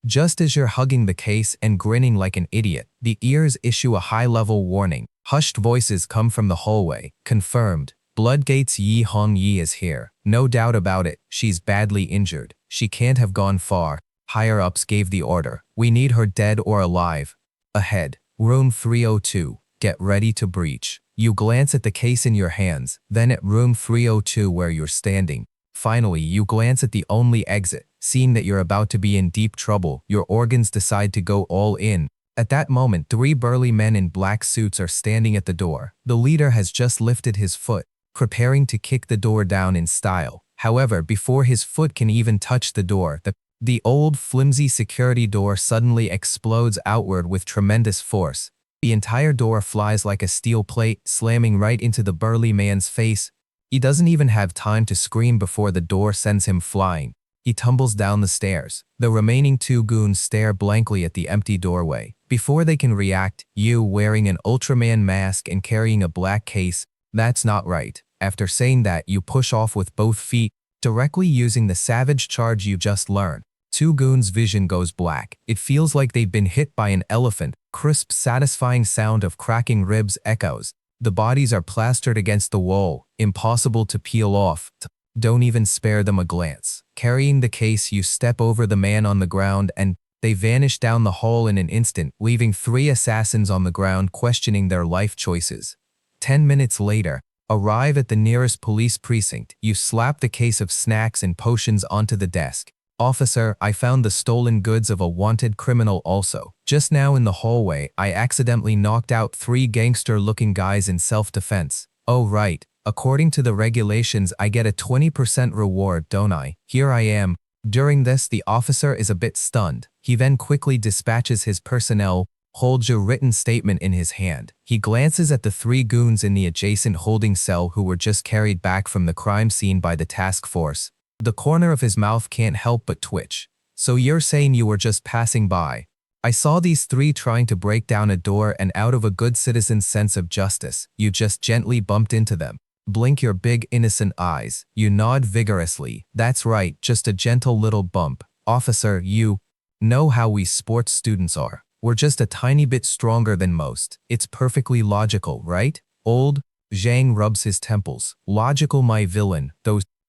Just as you're hugging the case and grinning like an idiot, the ears issue a high-level warning. Hushed voices come from the hallway. Confirmed. Bloodgate's Yi Hong Yi is here. No doubt about it, she's badly injured. She can't have gone far. Higher-ups gave the order. We need her dead or alive. Ahead. Room 302. Get ready to breach. You glance at the case in your hands, then at room 302 where you're standing. Finally, you glance at the only exit. Seeing that you're about to be in deep trouble, your organs decide to go all in. At that moment, 3 burly men in black suits are standing at the door. The leader has just lifted his foot, preparing to kick the door down in style. However, before his foot can even touch the door, the old, flimsy security door suddenly explodes outward with tremendous force. The entire door flies like a steel plate, slamming right into the burly man's face. He doesn't even have time to scream before the door sends him flying. He tumbles down the stairs. The remaining 2 goons stare blankly at the empty doorway. Before they can react, you, wearing an Ultraman mask and carrying a black case, that's not right. After saying that, you push off with both feet, directly using the savage charge you just learned. 2 goons' vision goes black. It feels like they've been hit by an elephant. Crisp, satisfying sound of cracking ribs echoes. The bodies are plastered against the wall, impossible to peel off. Don't even spare them a glance. Carrying the case, you step over the man on the ground and they vanish down the hall in an instant, leaving 3 assassins on the ground questioning their life choices. 10 minutes later, arrive at the nearest police precinct. You slap the case of snacks and potions onto the desk. Officer, I found the stolen goods of a wanted criminal also. Just now in the hallway, I accidentally knocked out 3 gangster-looking guys in self-defense. Oh right, according to the regulations I get a 20% reward, don't I? Here I am. During this, the officer is a bit stunned. He then quickly dispatches his personnel, holds a written statement in his hand. He glances at the 3 goons in the adjacent holding cell who were just carried back from the crime scene by the task force. The corner of his mouth can't help but twitch. So you're saying you were just passing by? I saw these 3 trying to break down a door and out of a good citizen's sense of justice, you just gently bumped into them. Blink your big innocent eyes. You nod vigorously. That's right, just a gentle little bump. Officer, you know how we sports students are. We're just a tiny bit stronger than most. It's perfectly logical, right? Old Zhang rubs his temples. Logical, my villain.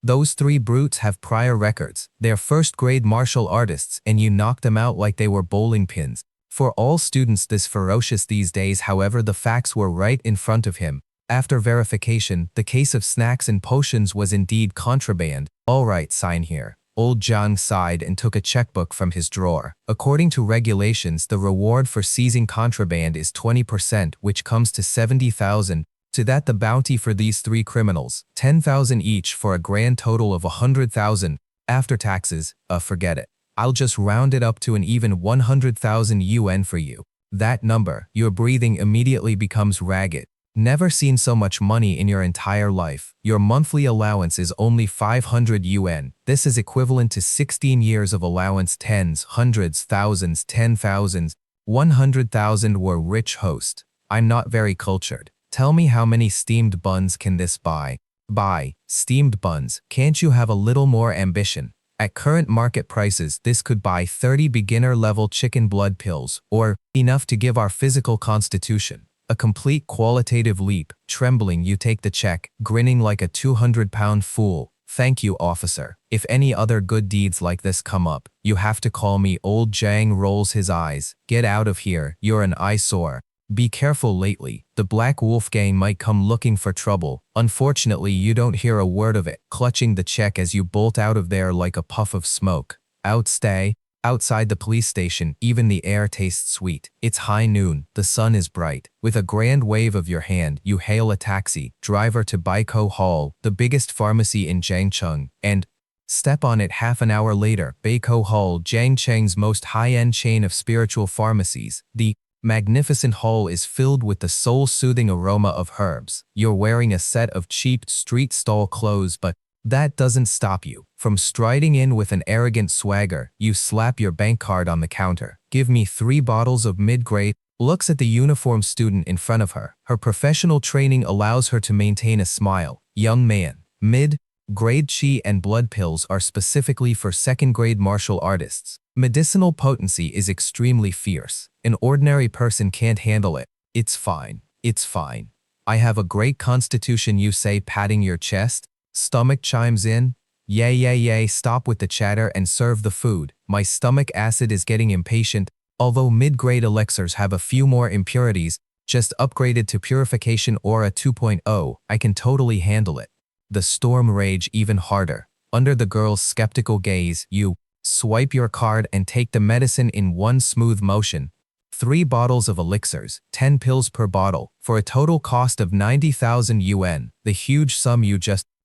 Those 3 brutes have prior records. They're first-grade martial artists, and you knocked them out like they were bowling pins. For all students this ferocious these days, however, the facts were right in front of him. After verification, the case of snacks and potions was indeed contraband. All right, sign here. Old Zhang sighed and took a checkbook from his drawer. According to regulations, the reward for seizing contraband is 20%, which comes to 70,000. To that, the bounty for these 3 criminals, 10,000 each for a grand total of 100,000. After taxes, forget it. I'll just round it up to an even 100,000 yuan for you. That number, your breathing immediately becomes ragged. Never seen so much money in your entire life. Your monthly allowance is only 500 yuan. This is equivalent to 16 years of allowance. Tens, hundreds, thousands, 10,000s, 100,000 were rich host. I'm not very cultured. Tell me how many steamed buns can this buy? Buy steamed buns. Can't you have a little more ambition? At current market prices, this could buy 30 beginner-level chicken blood pills, or enough to give our physical constitution a complete qualitative leap. Trembling, you take the check, grinning like a 200-pound fool. Thank you, officer. If any other good deeds like this come up, you have to call me. Old Zhang rolls his eyes. Get out of here. You're an eyesore. Be careful lately. The Black Wolf gang might come looking for trouble. Unfortunately, you don't hear a word of it, clutching the check as you bolt out of there like a puff of smoke. Outside the police station, even the air tastes sweet. It's high noon. The sun is bright. With a grand wave of your hand, you hail a taxi driver to Baikou Hall, the biggest pharmacy in Jiangcheng, and step on it. Half an hour later, Baikou Hall, Jiangcheng's most high-end chain of spiritual pharmacies. The magnificent hall is filled with the soul-soothing aroma of herbs. You're wearing a set of cheap street stall clothes, but that doesn't stop you from striding in with an arrogant swagger. You slap your bank card on the counter. Give me 3 bottles of mid-grade. Looks at the uniformed student in front of her. Her professional training allows her to maintain a smile. Young man, mid-grade chi and blood pills are specifically for second-grade martial artists. Medicinal potency is extremely fierce. An ordinary person can't handle it. It's fine. It's fine. I have a great constitution, you say, patting your chest. Stomach chimes in. Yay, stop with the chatter and serve the food. My stomach acid is getting impatient. Although mid-grade elixirs have a few more impurities, just upgraded to Purification Aura 2.0, I can totally handle it. The storm rage even harder. Under the girl's skeptical gaze, you swipe your card and take the medicine in one smooth motion. 3 bottles of elixirs, 10 pills per bottle, for a total cost of 90,000 yuan. The huge sum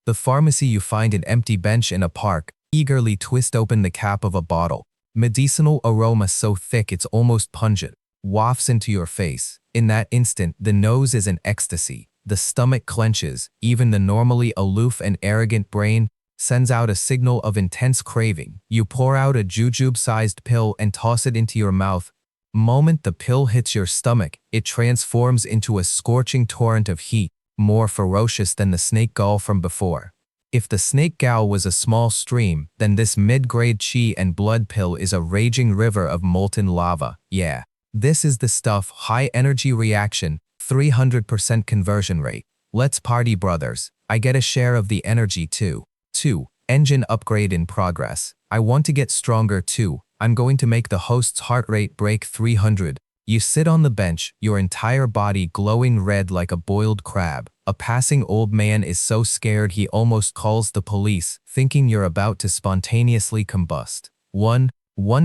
the pharmacy you find an empty bench in a park, eagerly twist open the cap of a bottle. Medicinal aroma so thick it's almost pungent, wafts into your face. In that instant, the nose is an ecstasy. The stomach clenches. Even the normally aloof and arrogant brain sends out a signal of intense craving. You pour out a jujube-sized pill and toss it into your mouth. Moment the pill hits your stomach, it transforms into a scorching torrent of heat, more ferocious than the snake gall from before. If the snake gall was a small stream, then this mid-grade chi and blood pill is a raging river of molten lava. Yeah, this is the stuff. High energy reaction, 300% conversion rate. Let's party, brothers. I get a share of the energy too. 2. Engine upgrade in progress. I want to get stronger too. I'm going to make the host's heart rate break 300. You sit on the bench, your entire body glowing red like a boiled crab. A passing old man is so scared he almost calls the police, thinking you're about to spontaneously combust. 1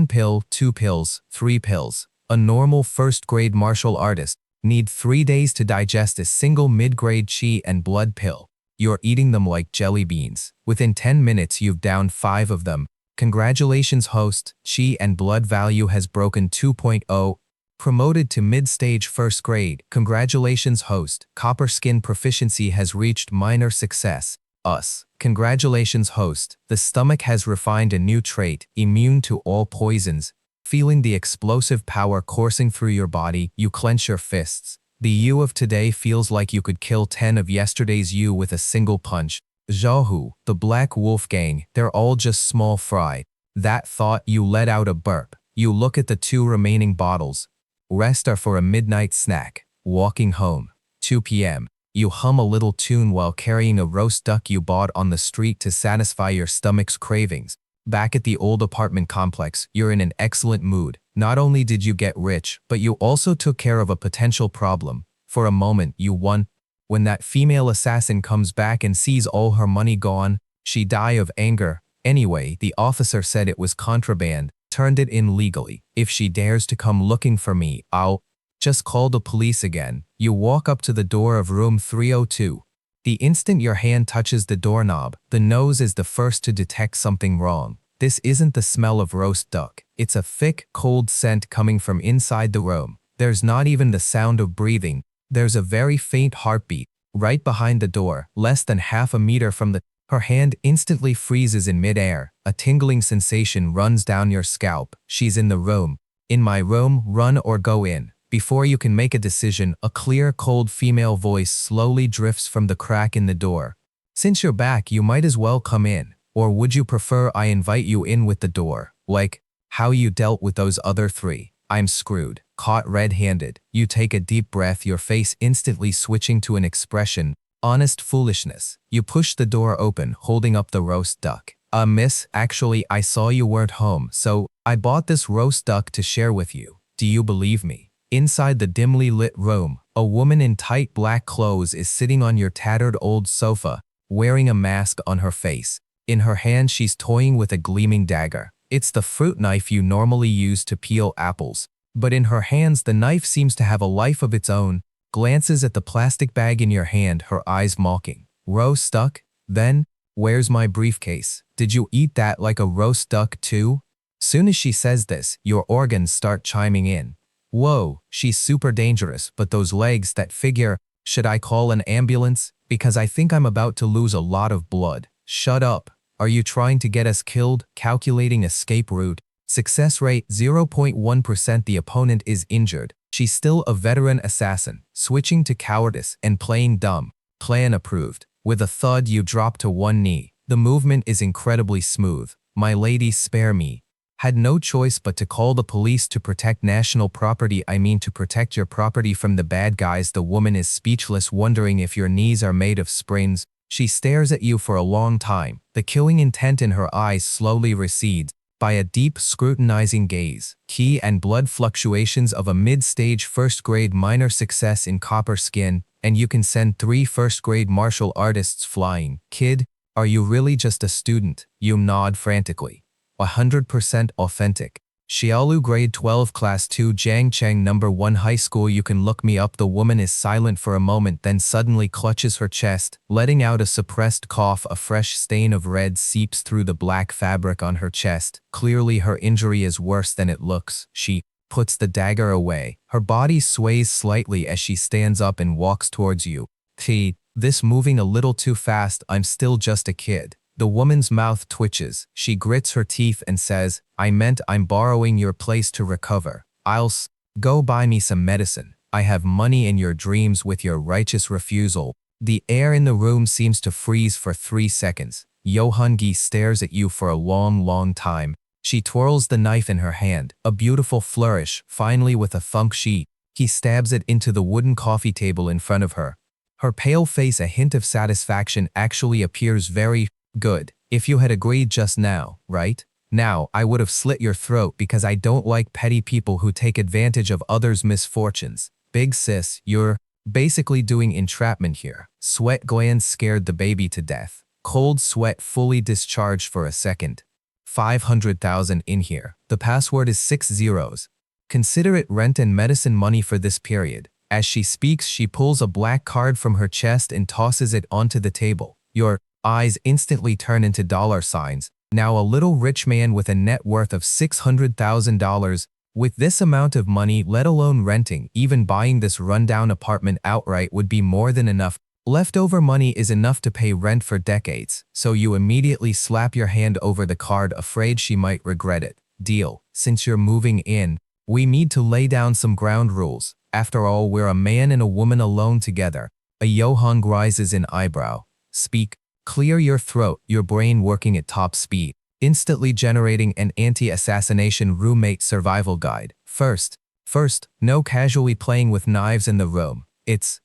pill, 2 pills, 3 pills. A normal first-grade martial artist need 3 days to digest a single mid-grade chi and blood pill. You're eating them like jelly beans. Within 10 minutes you've downed 5 of them. Congratulations, host. Chi and blood value has broken 2.0. Promoted to mid-stage first grade. Congratulations, host. Copper skin proficiency has reached minor success. Congratulations, host. The stomach has refined a new trait, immune to all poisons. Feeling the explosive power coursing through your body, you clench your fists. The you of today feels like you could kill 10 of yesterday's you with a single punch. Zhaohu, the Black Wolf Gang, they're all just small fry. That thought, you let out a burp. You look at the 2 remaining bottles. Rest are for a midnight snack. Walking home. 2 p.m. You hum a little tune while carrying a roast duck you bought on the street to satisfy your stomach's cravings. Back at the old apartment complex, you're in an excellent mood. Not only did you get rich, but you also took care of a potential problem. For a moment, you won. When that female assassin comes back and sees all her money gone, she die of anger. Anyway, the officer said it was contraband, turned it in legally. If she dares to come looking for me, I'll just call the police again. You walk up to the door of room 302. The instant your hand touches the doorknob, the nose is the first to detect something wrong. This isn't the smell of roast duck. It's a thick, cold scent coming from inside the room. There's not even the sound of breathing. There's a very faint heartbeat. Right behind the door, less than half a meter from her hand instantly freezes in midair. A tingling sensation runs down your scalp. She's in the room. In my room, run or go in. Before you can make a decision, a clear, cold female voice slowly drifts from the crack in the door. Since you're back, you might as well come in. Or would you prefer I invite you in with the door? Like how you dealt with those other 3. I'm screwed. Caught red-handed. You take a deep breath, your face instantly switching to an expression. Honest foolishness. You push the door open, holding up the roast duck. Miss, actually I saw you weren't home, so I bought this roast duck to share with you. Do you believe me? Inside the dimly lit room, a woman in tight black clothes is sitting on your tattered old sofa, wearing a mask on her face. In her hand she's toying with a gleaming dagger. It's the fruit knife you normally use to peel apples. But in her hands the knife seems to have a life of its own. Glances at the plastic bag in your hand, her eyes mocking. Roast duck? Then, where's my briefcase? Did you eat that like a roast duck too? Soon as she says this, your organs start chiming in. Whoa, she's super dangerous, but those legs, that figure, should I call an ambulance? Because I think I'm about to lose a lot of blood. Shut up. Are you trying to get us killed? Calculating escape route. Success rate 0.1%. The opponent is injured. She's still a veteran assassin, switching to cowardice and playing dumb. Plan approved. With a thud, you drop to one knee. The movement is incredibly smooth. My lady, spare me. Had no choice but to call the police to protect national property. I mean to protect your property from the bad guys. The woman is speechless, wondering if your knees are made of springs. She stares at you for a long time. The killing intent in her eyes slowly recedes by a deep, scrutinizing gaze. Ki and blood fluctuations of a mid-stage first-grade minor success in copper skin, and you can send 3 first-grade martial artists flying. Kid, are you really just a student? You nod frantically. 100% authentic. Xiaolu grade 12 class 2 Jiangcheng number 1 high school. You can look me up. The woman is silent for a moment, then suddenly clutches her chest, letting out a suppressed cough. A fresh stain of red seeps through the black fabric on her chest. Clearly her injury is worse than it looks. She puts the dagger away. Her body sways slightly as she stands up and walks towards you. This moving a little too fast. I'm still just a kid. The woman's mouth twitches. She grits her teeth and says, I meant I'm borrowing your place to recover. I'll go buy me some medicine. I have money in your dreams. With your righteous refusal. The air in the room seems to freeze for 3 seconds. Yohun-gi stares at you for a long time. She twirls the knife in her hand, a beautiful flourish. Finally, with a thunk, he stabs it into the wooden coffee table in front of her. Her pale face, a hint of satisfaction, actually appears very good. If you had agreed just now, right? Now, I would have slit your throat because I don't like petty people who take advantage of others' misfortunes. Big sis, you're basically doing entrapment here. Sweat glands scared the baby to death. Cold sweat fully discharged for a second. 500,000 in here. The password is 6 zeros. Consider it rent and medicine money for this period. As she speaks, she pulls a black card from her chest and tosses it onto the table. Your eyes instantly turn into dollar signs. Now a little rich man with a net worth of $600,000. With this amount of money, let alone renting, even buying this rundown apartment outright would be more than enough. Leftover money is enough to pay rent for decades, so you immediately slap your hand over the card, afraid she might regret it. Deal. Since you're moving in, we need to lay down some ground rules. After all, we're a man and a woman alone together. A Yohung rises an eyebrow. Speak. Clear your throat, your brain working at top speed, instantly generating an anti-assassination roommate survival guide. First, no casually playing with knives in the room. It's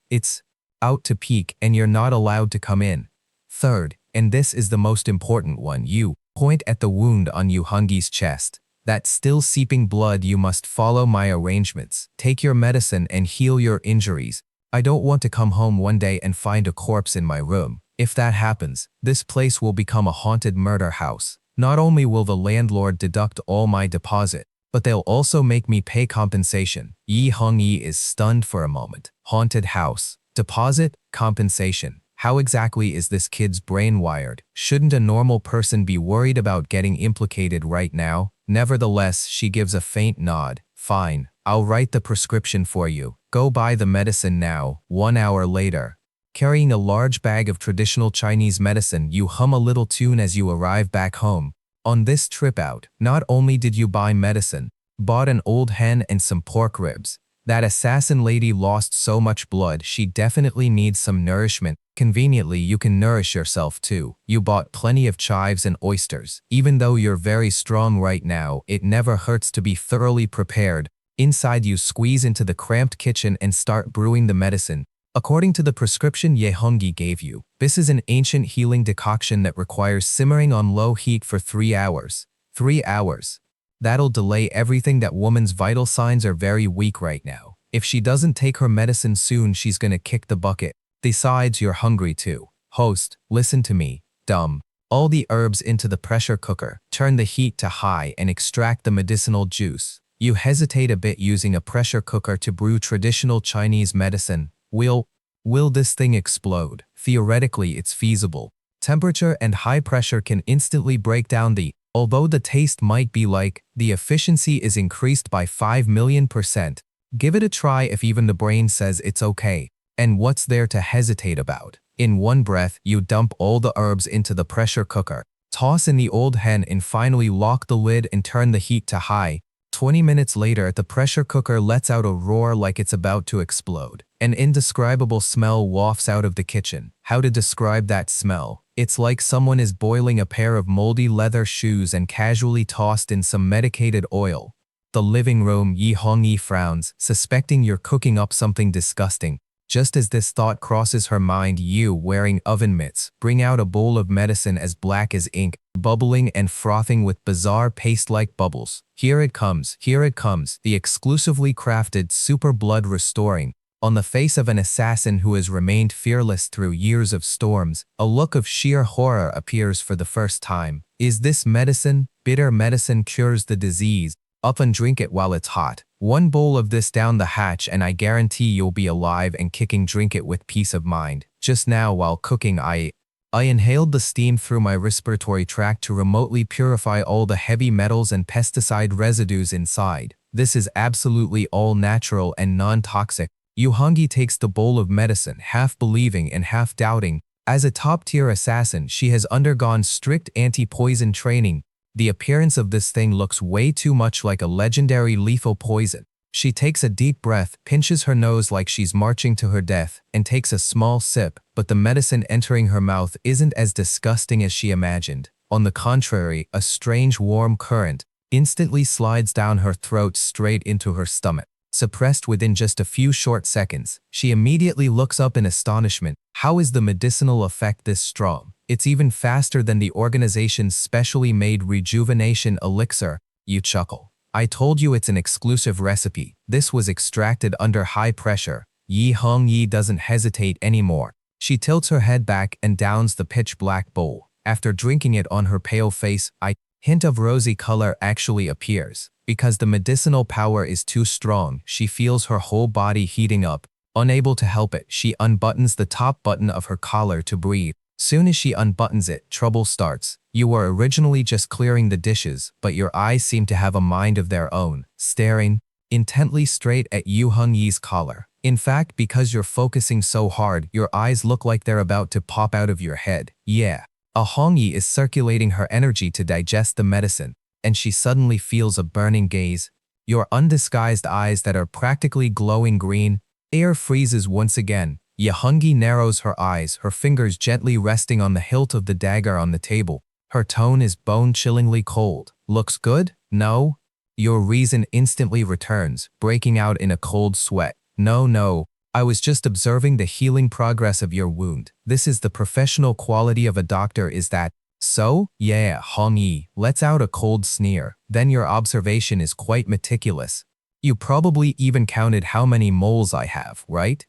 out to peek and you're not allowed to come in. Third, and this is the most important one, you point at the wound on Yohungi's chest. That still seeping blood. You must follow my arrangements. Take your medicine and heal your injuries. I don't want to come home one day and find a corpse in my room. If that happens, this place will become a haunted murder house. Not only will the landlord deduct all my deposit, but they'll also make me pay compensation. Yi Hong-yi is stunned for a moment. Haunted house. Deposit? Compensation. How exactly is this kid's brain wired? Shouldn't a normal person be worried about getting implicated right now? Nevertheless, she gives a faint nod. Fine, I'll write the prescription for you. Go buy the medicine now. 1 hour later. Carrying a large bag of traditional Chinese medicine, you hum a little tune as you arrive back home. On this trip out, not only did you buy medicine, bought an old hen and some pork ribs. That assassin lady lost so much blood, she definitely needs some nourishment. Conveniently, you can nourish yourself too. You bought plenty of chives and oysters. Even though you're very strong right now, it never hurts to be thoroughly prepared. Inside, you squeeze into the cramped kitchen and start brewing the medicine. According to the prescription Ye Honggi gave you, this is an ancient healing decoction that requires simmering on low heat for 3 hours. 3 hours. That'll delay everything. That woman's vital signs are very weak right now. If she doesn't take her medicine soon, she's gonna kick the bucket. Besides, you're hungry too. Host, listen to me, dumb. All the herbs into the pressure cooker, turn the heat to high and extract the medicinal juice. You hesitate a bit. Using a pressure cooker to brew traditional Chinese medicine. Will this thing explode? Theoretically, it's feasible. Temperature and high pressure can instantly break down although the taste might be like, the efficiency is increased by 5,000,000%. Give it a try if even the brain says it's okay. And what's there to hesitate about? In one breath, you dump all the herbs into the pressure cooker, toss in the old hen and finally lock the lid and turn the heat to high. 20 minutes later, the pressure cooker lets out a roar like it's about to explode. An indescribable smell wafts out of the kitchen. How to describe that smell? It's like someone is boiling a pair of moldy leather shoes and casually tossed in some medicated oil. The living room, Yi Hongyi frowns, suspecting you're cooking up something disgusting. Just as this thought crosses her mind, you, wearing oven mitts, bring out a bowl of medicine as black as ink, bubbling and frothing with bizarre paste-like bubbles. Here it comes, the exclusively crafted super blood restoring. On the face of an assassin who has remained fearless through years of storms, a look of sheer horror appears for the first time. Is this medicine? Bitter medicine cures the disease. Up and drink it while it's hot. One bowl of this down the hatch and I guarantee you'll be alive and kicking. Drink it with peace of mind. Just now while cooking I inhaled the steam through my respiratory tract to remotely purify all the heavy metals and pesticide residues inside. This is absolutely all natural and non-toxic. Yu Hongyi takes the bowl of medicine, half believing and half doubting. As a top-tier assassin, she has undergone strict anti-poison training. The appearance of this thing looks way too much like a legendary lethal poison. She takes a deep breath, pinches her nose like she's marching to her death, and takes a small sip, but the medicine entering her mouth isn't as disgusting as she imagined. On the contrary, a strange warm current instantly slides down her throat straight into her stomach. Suppressed within just a few short seconds, she immediately looks up in astonishment. How is the medicinal effect this strong? It's even faster than the organization's specially made rejuvenation elixir. You chuckle. I told you it's an exclusive recipe. This was extracted under high pressure. Yi Hongyi doesn't hesitate anymore. She tilts her head back and downs the pitch-black bowl. After drinking it on her pale face, a hint of rosy color actually appears. Because the medicinal power is too strong, she feels her whole body heating up. Unable to help it, she unbuttons the top button of her collar to breathe. Soon as she unbuttons it, trouble starts. You were originally just clearing the dishes, but your eyes seem to have a mind of their own, staring intently straight at Yu Hongyi's collar. In fact, because you're focusing so hard, your eyes look like they're about to pop out of your head. Yeah. A Hongyi is circulating her energy to digest the medicine, and she suddenly feels a burning gaze. Your undisguised eyes that are practically glowing green. Air freezes once again. Yi Hongyi narrows her eyes, her fingers gently resting on the hilt of the dagger on the table. Her tone is bone-chillingly cold. Looks good? No? Your reason instantly returns, breaking out in a cold sweat. No. I was just observing the healing progress of your wound. This is the professional quality of a doctor, is that so? Yeah, Hongyi lets out a cold sneer. Then your observation is quite meticulous. You probably even counted how many moles I have, right?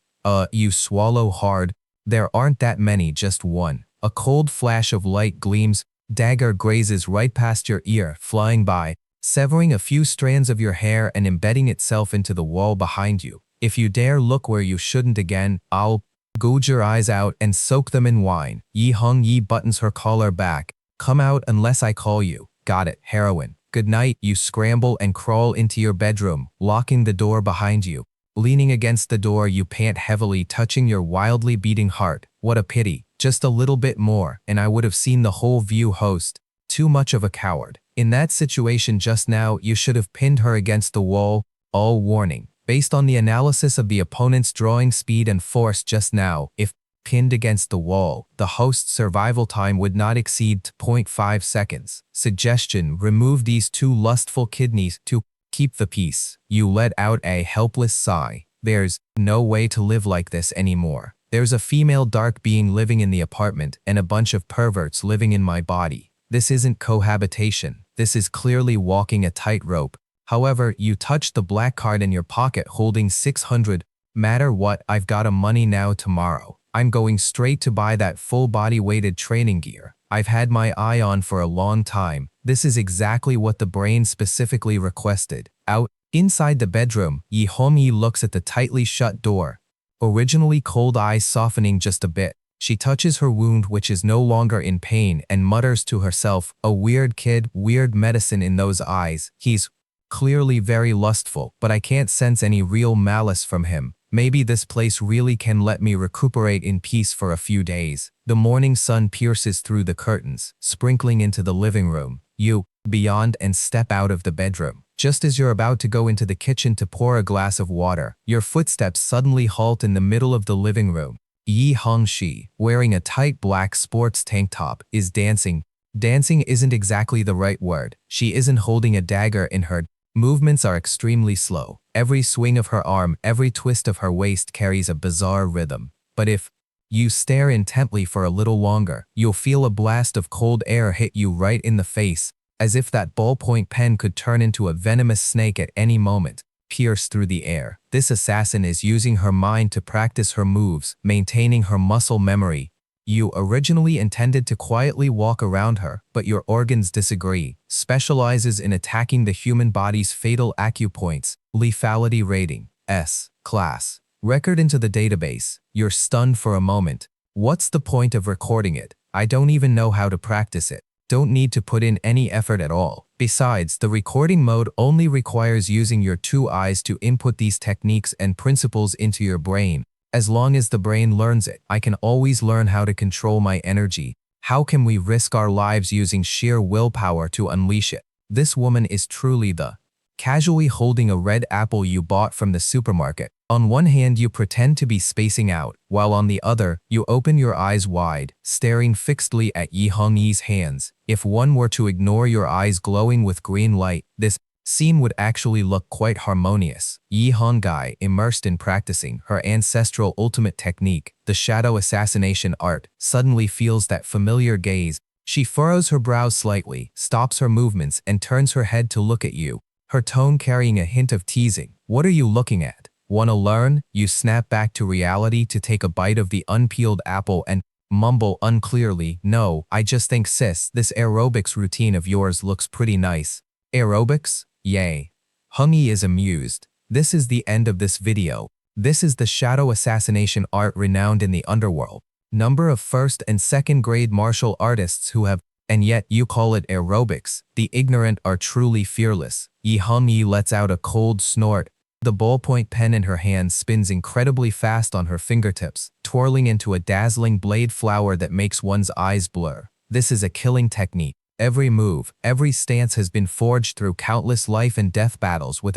You swallow hard. There aren't that many, just one. A cold flash of light gleams. Dagger grazes right past your ear, flying by, severing a few strands of your hair and embedding itself into the wall behind you. If you dare look where you shouldn't again, I'll gouge your eyes out and soak them in wine. Yi Hongyi buttons her collar back. Come out unless I call you. Got it, heroin. Good night. You scramble and crawl into your bedroom, locking the door behind you. Leaning against the door, you pant heavily, touching your wildly beating heart. What a pity. Just a little bit more, and I would have seen the whole view. Host. Too much of a coward. In that situation just now, you should have pinned her against the wall. All warning. Based on the analysis of the opponent's drawing speed and force just now, if pinned against the wall, the host's survival time would not exceed 0.5 seconds. Suggestion: remove these two lustful kidneys to keep the peace. You let out a helpless sigh. There's no way to live like this anymore. There's a female dark being living in the apartment and a bunch of perverts living in my body. This isn't cohabitation. This is clearly walking a tightrope. However, you touch the black card in your pocket holding 600. Matter what, I've got a money now tomorrow. I'm going straight to buy that full body weighted training gear I've had my eye on for a long time. This is exactly what the brain specifically requested. Out, inside the bedroom, Yi Hongyi looks at the tightly shut door. Originally cold eyes softening just a bit. She touches her wound, which is no longer in pain, and mutters to herself, a weird kid, weird medicine in those eyes. He's clearly very lustful, but I can't sense any real malice from him. Maybe this place really can let me recuperate in peace for a few days. The morning sun pierces through the curtains, sprinkling into the living room. You, beyond and step out of the bedroom. Just as you're about to go into the kitchen to pour a glass of water, your footsteps suddenly halt in the middle of the living room. Yi Hongxi, wearing a tight black sports tank top, is dancing. Dancing isn't exactly the right word. She isn't holding a dagger in her. Movements are extremely slow. Every swing of her arm, every twist of her waist carries a bizarre rhythm. But if you stare intently for a little longer, you'll feel a blast of cold air hit you right in the face, as if that ballpoint pen could turn into a venomous snake at any moment, pierce through the air. This assassin is using her mind to practice her moves, maintaining her muscle memory. You originally intended to quietly walk around her, but your organs disagree. Specializes in attacking the human body's fatal acupoints. Lethality rating, S, class. Record into the database. You're stunned for a moment. What's the point of recording it? I don't even know how to practice it. Don't need to put in any effort at all. Besides, the recording mode only requires using your 2 eyes to input these techniques and principles into your brain. As long as the brain learns it, I can always learn how to control my energy. How can we risk our lives using sheer willpower to unleash it? This woman is truly the casually holding a red apple you bought from the supermarket. On one hand, you pretend to be spacing out, while on the other, you open your eyes wide, staring fixedly at Yi Hongyi's hands. If one were to ignore your eyes glowing with green light, this scene would actually look quite harmonious. Yi Hongyi, immersed in practicing her ancestral ultimate technique, the shadow assassination art, suddenly feels that familiar gaze. She furrows her brows slightly, stops her movements, and turns her head to look at you, her tone carrying a hint of teasing. What are you looking at? Wanna learn? You snap back to reality to take a bite of the unpeeled apple and mumble unclearly, no, I just think sis, this aerobics routine of yours looks pretty nice. Aerobics? Yay. Hongyi is amused. This is the end of this video. This is the shadow assassination art renowned in the underworld. Number of first and second grade martial artists who have, and yet you call it aerobics. The ignorant are truly fearless. Yi Hongyi lets out a cold snort. The ballpoint pen in her hand spins incredibly fast on her fingertips, twirling into a dazzling blade flower that makes one's eyes blur. This is a killing technique. Every move, every stance has been forged through countless life and death battles. With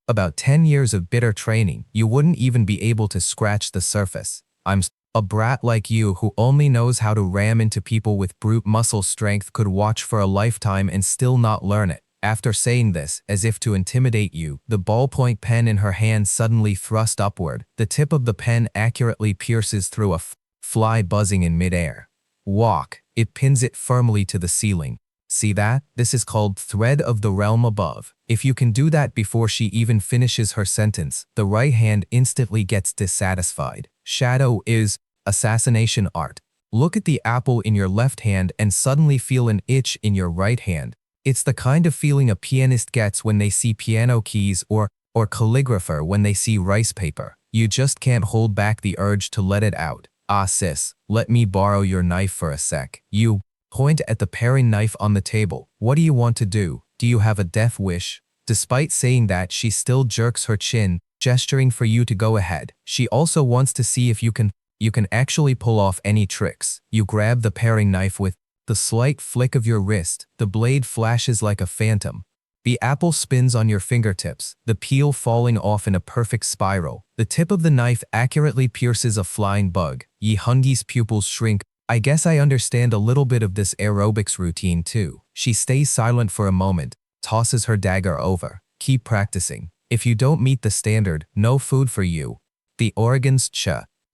about 10 years of bitter training, you wouldn't even be able to scratch the surface. I'm a brat like you who only knows how to ram into people with brute muscle strength could watch for a lifetime and still not learn it. After saying this, as if to intimidate you, the ballpoint pen in her hand suddenly thrust upward. The tip of the pen accurately pierces through a fly buzzing in midair. Walk. It pins it firmly to the ceiling. See that? This is called Thread of the Realm Above. If you can do that before she even finishes her sentence, the right hand instantly gets dissatisfied. Shadow is assassination art. Look at the apple in your left hand and suddenly feel an itch in your right hand. It's the kind of feeling a pianist gets when they see piano keys or calligrapher when they see rice paper. You just can't hold back the urge to let it out. Ah sis, let me borrow your knife for a sec. You point at the paring knife on the table. What do you want to do? Do you have a death wish? Despite saying that, she still jerks her chin, gesturing for you to go ahead. She also wants to see if you can actually pull off any tricks. You grab the paring knife with the slight flick of your wrist. The blade flashes like a phantom. The apple spins on your fingertips, the peel falling off in a perfect spiral. The tip of the knife accurately pierces a flying bug. Yi Hongyi's pupils shrink. I guess I understand a little bit of this aerobics routine too. She stays silent for a moment, tosses her dagger over. Keep practicing. If you don't meet the standard, no food for you. The Oregon's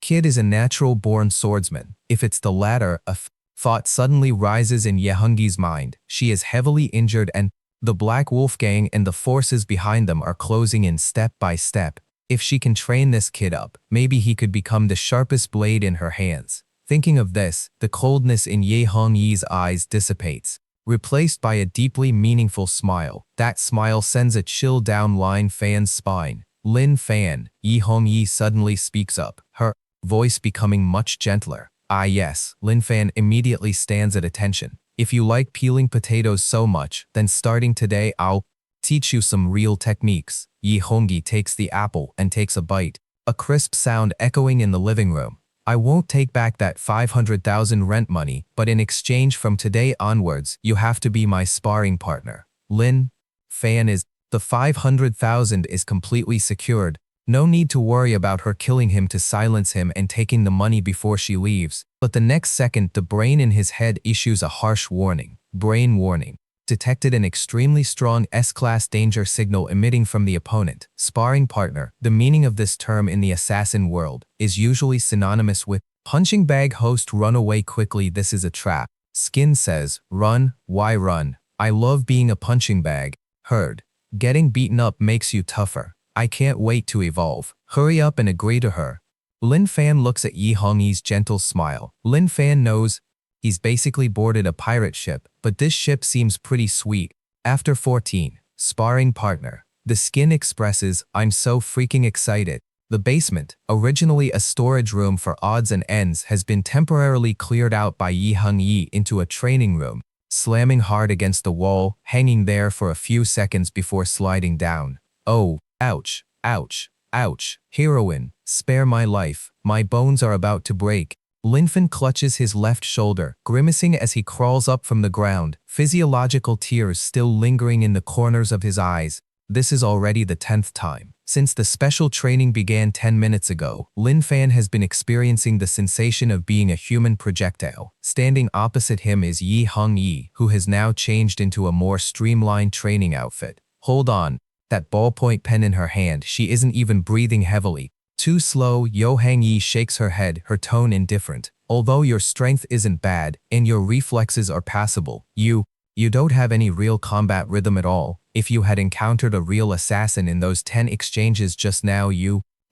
kid is a natural-born swordsman. If it's the latter, a thought suddenly rises in Yi Hongyi's mind. She is heavily injured and the Black Wolf Gang and the forces behind them are closing in step by step. If she can train this kid up, maybe he could become the sharpest blade in her hands. Thinking of this, the coldness in Yi Hongyi's eyes dissipates, replaced by a deeply meaningful smile. That smile sends a chill down Lin Fan's spine. Lin Fan, Yi Hongyi suddenly speaks up, her voice becoming much gentler. Ah yes, Lin Fan immediately stands at attention. If you like peeling potatoes so much, then starting today I'll teach you some real techniques. Yi Hongyi takes the apple and takes a bite. A crisp sound echoing in the living room. I won't take back that 500,000 rent money, but in exchange from today onwards, you have to be my sparring partner. Lin Fan is, the 500,000 is completely secured. No need to worry about her killing him to silence him and taking the money before she leaves. But the next second, the brain in his head issues a harsh warning. Brain warning. Detected an extremely strong S-class danger signal emitting from the opponent. Sparring partner. The meaning of this term in the assassin world is usually synonymous with punching bag host. Run away quickly, this is a trap. Skin says, run, why run? I love being a punching bag. Heard. Getting beaten up makes you tougher. I can't wait to evolve. Hurry up and agree to her. Lin Fan looks at Yi Hongyi's gentle smile. Lin Fan knows he's basically boarded a pirate ship, but this ship seems pretty sweet. After 14, sparring partner. The skin expresses, I'm so freaking excited. The basement, originally a storage room for odds and ends, has been temporarily cleared out by Yi Hongyi into a training room, slamming hard against the wall, hanging there for a few seconds before sliding down. Oh, ouch, ouch, ouch. Heroine, spare my life. My bones are about to break. Linfen clutches his left shoulder, grimacing as he crawls up from the ground, physiological tears still lingering in the corners of his eyes. This is already the 10th time. Since the special training began 10 minutes ago, Lin Fan has been experiencing the sensation of being a human projectile. Standing opposite him is Yi Hongyi, who has now changed into a more streamlined training outfit. Hold on. That ballpoint pen in her hand, she isn't even breathing heavily. Too slow. Yo Hongyi shakes her head, her tone indifferent. Although your strength isn't bad, and your reflexes are passable, you don't have any real combat rhythm at all. If you had encountered a real assassin in those 10 exchanges just now,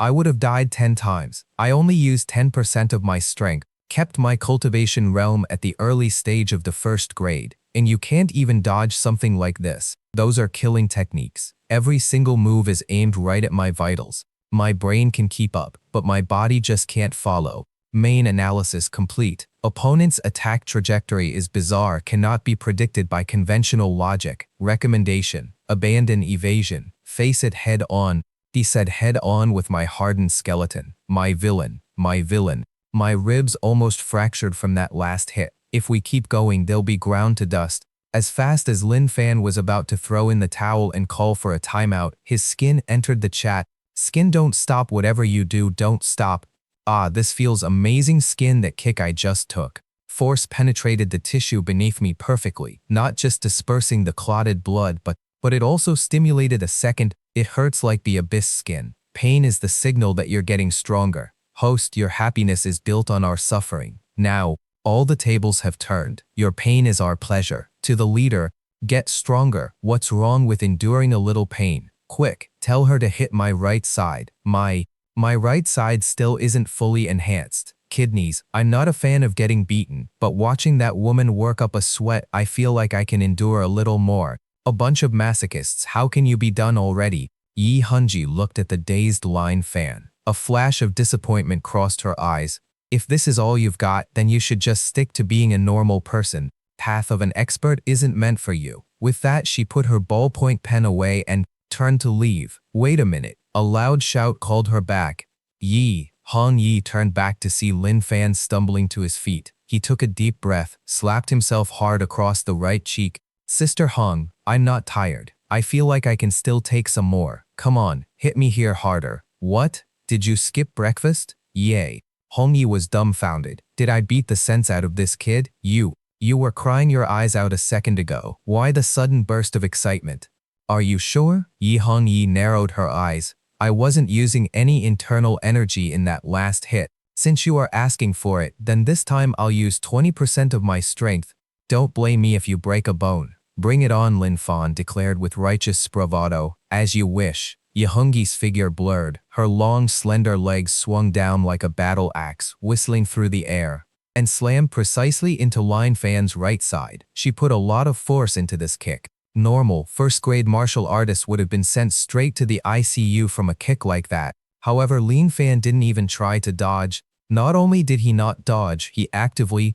I would have died 10 times. I only used 10% of my strength, kept my cultivation realm at the early stage of the first grade, and you can't even dodge something like this. Those are killing techniques. Every single move is aimed right at my vitals. My brain can keep up, but my body just can't follow. Main analysis complete. Opponent's attack trajectory is bizarre, cannot be predicted by conventional logic. Recommendation: abandon evasion. Face it head on. He said head on with my hardened skeleton. My villain. My villain. My ribs almost fractured from that last hit. If we keep going, they'll be ground to dust. As fast as Lin Fan was about to throw in the towel and call for a timeout, his skin entered the chat. Skin, don't stop, whatever you do, don't stop. Ah, this feels amazing. Skin, that kick I just took. Force penetrated the tissue beneath me perfectly, not just dispersing the clotted blood, but it also stimulated a second. It hurts like the abyss. Skin. Pain is the signal that you're getting stronger. Host, your happiness is built on our suffering. Now, all the tables have turned. Your pain is our pleasure. To the leader, get stronger. What's wrong with enduring a little pain? Quick, tell her to hit my right side. My right side still isn't fully enhanced. Kidneys, I'm not a fan of getting beaten, but watching that woman work up a sweat, I feel like I can endure a little more. A bunch of masochists, how can you be done already? Yi Hongyi looked at the dazed Lin Fan. A flash of disappointment crossed her eyes. If this is all you've got, then you should just stick to being a normal person. Path of an expert isn't meant for you. With that, she put her ballpoint pen away and turned to leave. Wait a minute. A loud shout called her back. Yi Hongyi turned back to see Lin Fan stumbling to his feet. He took a deep breath, slapped himself hard across the right cheek. Sister Hong, I'm not tired. I feel like I can still take some more. Come on, hit me here harder. What? Did you skip breakfast? Yay. Hongyi was dumbfounded. Did I beat the sense out of this kid? You were crying your eyes out a second ago. Why the sudden burst of excitement? Are you sure? Yi Hongyi narrowed her eyes. I wasn't using any internal energy in that last hit. Since you are asking for it, then this time I'll use 20% of my strength. Don't blame me if you break a bone. Bring it on, Lin Fan declared with righteous bravado. As you wish. Yi Hongyi's figure blurred. Her long, slender legs swung down like a battle axe, whistling through the air, and slammed precisely into Lin Fan's right side. She put a lot of force into this kick. Normal, first-grade martial artists would have been sent straight to the ICU from a kick like that. However, Lin Fan didn't even try to dodge. Not only did he not dodge, he actively,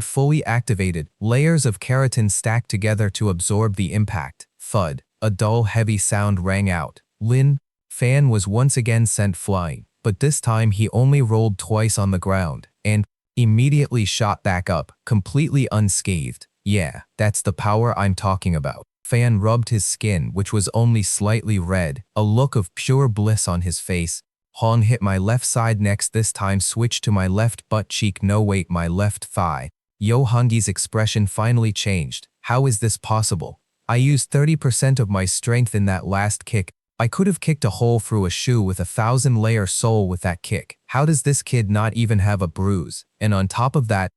fully activated, layers of keratin stacked together to absorb the impact. Thud. A dull, heavy sound rang out. Lin Fan was once again sent flying, but this time he only rolled twice on the ground and immediately shot back up, completely unscathed. Yeah, that's the power I'm talking about. Fan rubbed his skin, which was only slightly red, a look of pure bliss on his face. Hong hit my left side next, this time switched to my left butt cheek, no wait, my left thigh. Yo Hungi's expression finally changed. How is this possible? I used 30% of my strength in that last kick. I could have kicked a hole through a shoe with a 1,000-layer soul with that kick. How does this kid not even have a bruise? And on top of that,